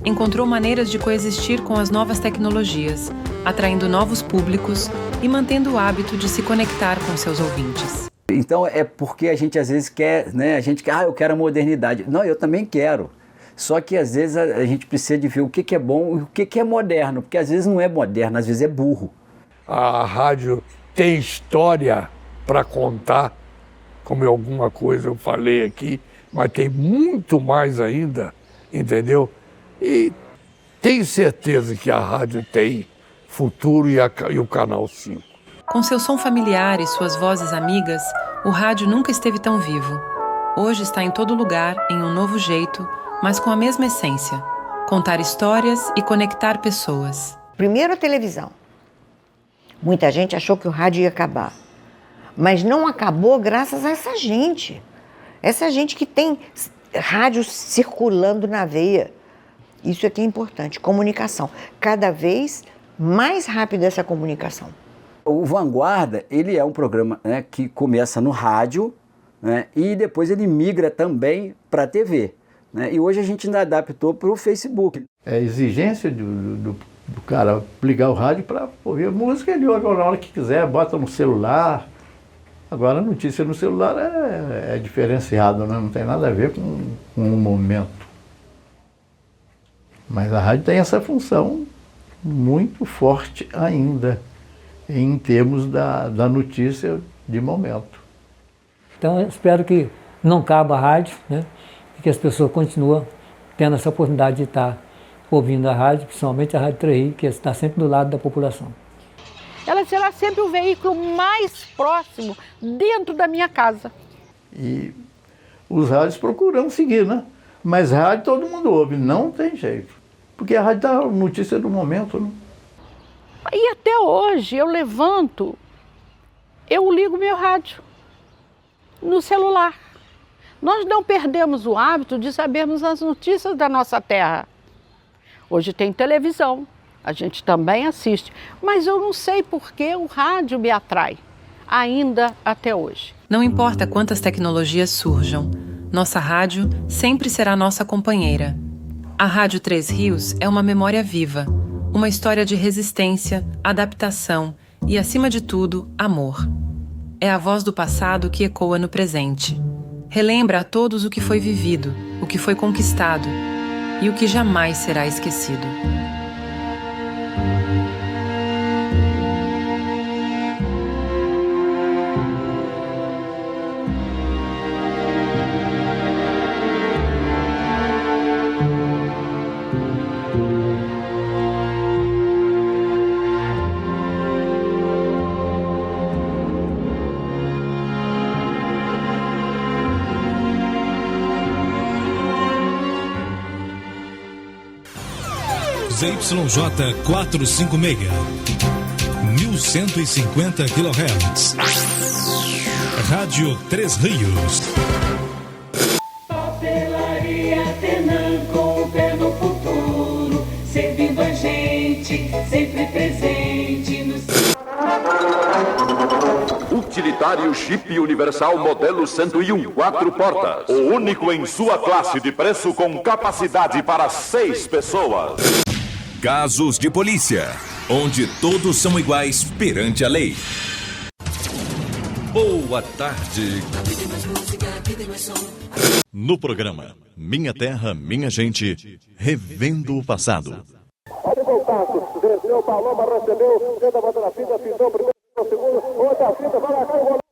Encontrou maneiras de coexistir com as novas tecnologias, atraindo novos públicos e mantendo o hábito de se conectar com seus ouvintes. Então é porque a gente às vezes quer, né? A gente quer, eu quero a modernidade. Não, eu também quero. Só que às vezes a gente precisa de ver o que é bom e o que é moderno, porque às vezes não é moderno, às vezes é burro. A rádio tem história para contar, como alguma coisa eu falei aqui, mas tem muito mais ainda, entendeu? E tenho certeza que a rádio tem futuro e o Canal 5. Com seu som familiar e suas vozes amigas, o rádio nunca esteve tão vivo. Hoje está em todo lugar, em um novo jeito, mas com a mesma essência: contar histórias e conectar pessoas. Primeiro a televisão. Muita gente achou que o rádio ia acabar. Mas não acabou graças a essa gente. Essa gente que tem rádio circulando na veia. Isso é que é importante, comunicação. Cada vez mais rápida essa comunicação. O Vanguarda, ele é um programa, né, que começa no rádio, né, e depois ele migra também para a TV. Né, e hoje a gente ainda adaptou para o Facebook. É a exigência do cara ligar o rádio para ouvir música, ele ouve a hora que quiser, bota no celular. Agora a notícia no celular é diferenciado, né? Não tem nada a ver com o momento. Mas a rádio tem essa função muito forte ainda, em termos da notícia de momento. Então eu espero que não acabe a rádio, né? E que as pessoas continuem tendo essa oportunidade de estar ouvindo a rádio, principalmente a Rádio 3 que está sempre do lado da população. Ela será sempre o veículo mais próximo dentro da minha casa. E os rádios procuram seguir, né? Mas rádio todo mundo ouve, não tem jeito. Porque a rádio dá a notícia do momento, né? E até hoje eu levanto, eu ligo meu rádio no celular. Nós não perdemos o hábito de sabermos as notícias da nossa terra. Hoje tem televisão, a gente também assiste, mas eu não sei por que o rádio me atrai, ainda até hoje. Não importa quantas tecnologias surjam, nossa rádio sempre será nossa companheira. A Rádio 3 Rios é uma memória viva, uma história de resistência, adaptação e, acima de tudo, amor. É a voz do passado que ecoa no presente. Relembra a todos o que foi vivido, o que foi conquistado e o que jamais será esquecido. ZYJ 456, 1150 kHz. Rádio 3 Rios. Papelaria Tenan, com o pé no futuro, servindo a gente, sempre presente no... Utilitário. Hyundai Jeep Universal modelo 101, 4 portas. O único em sua classe de preço com capacidade para 6 pessoas. Casos de polícia, onde todos são iguais perante a lei. Boa tarde. No programa Minha Terra, Minha Gente, revendo o passado. Olha o Voltaço, desceu, Paloma recebeu, tenta bater na fita, pintou primeiro, segundo, outra fita, vai lá,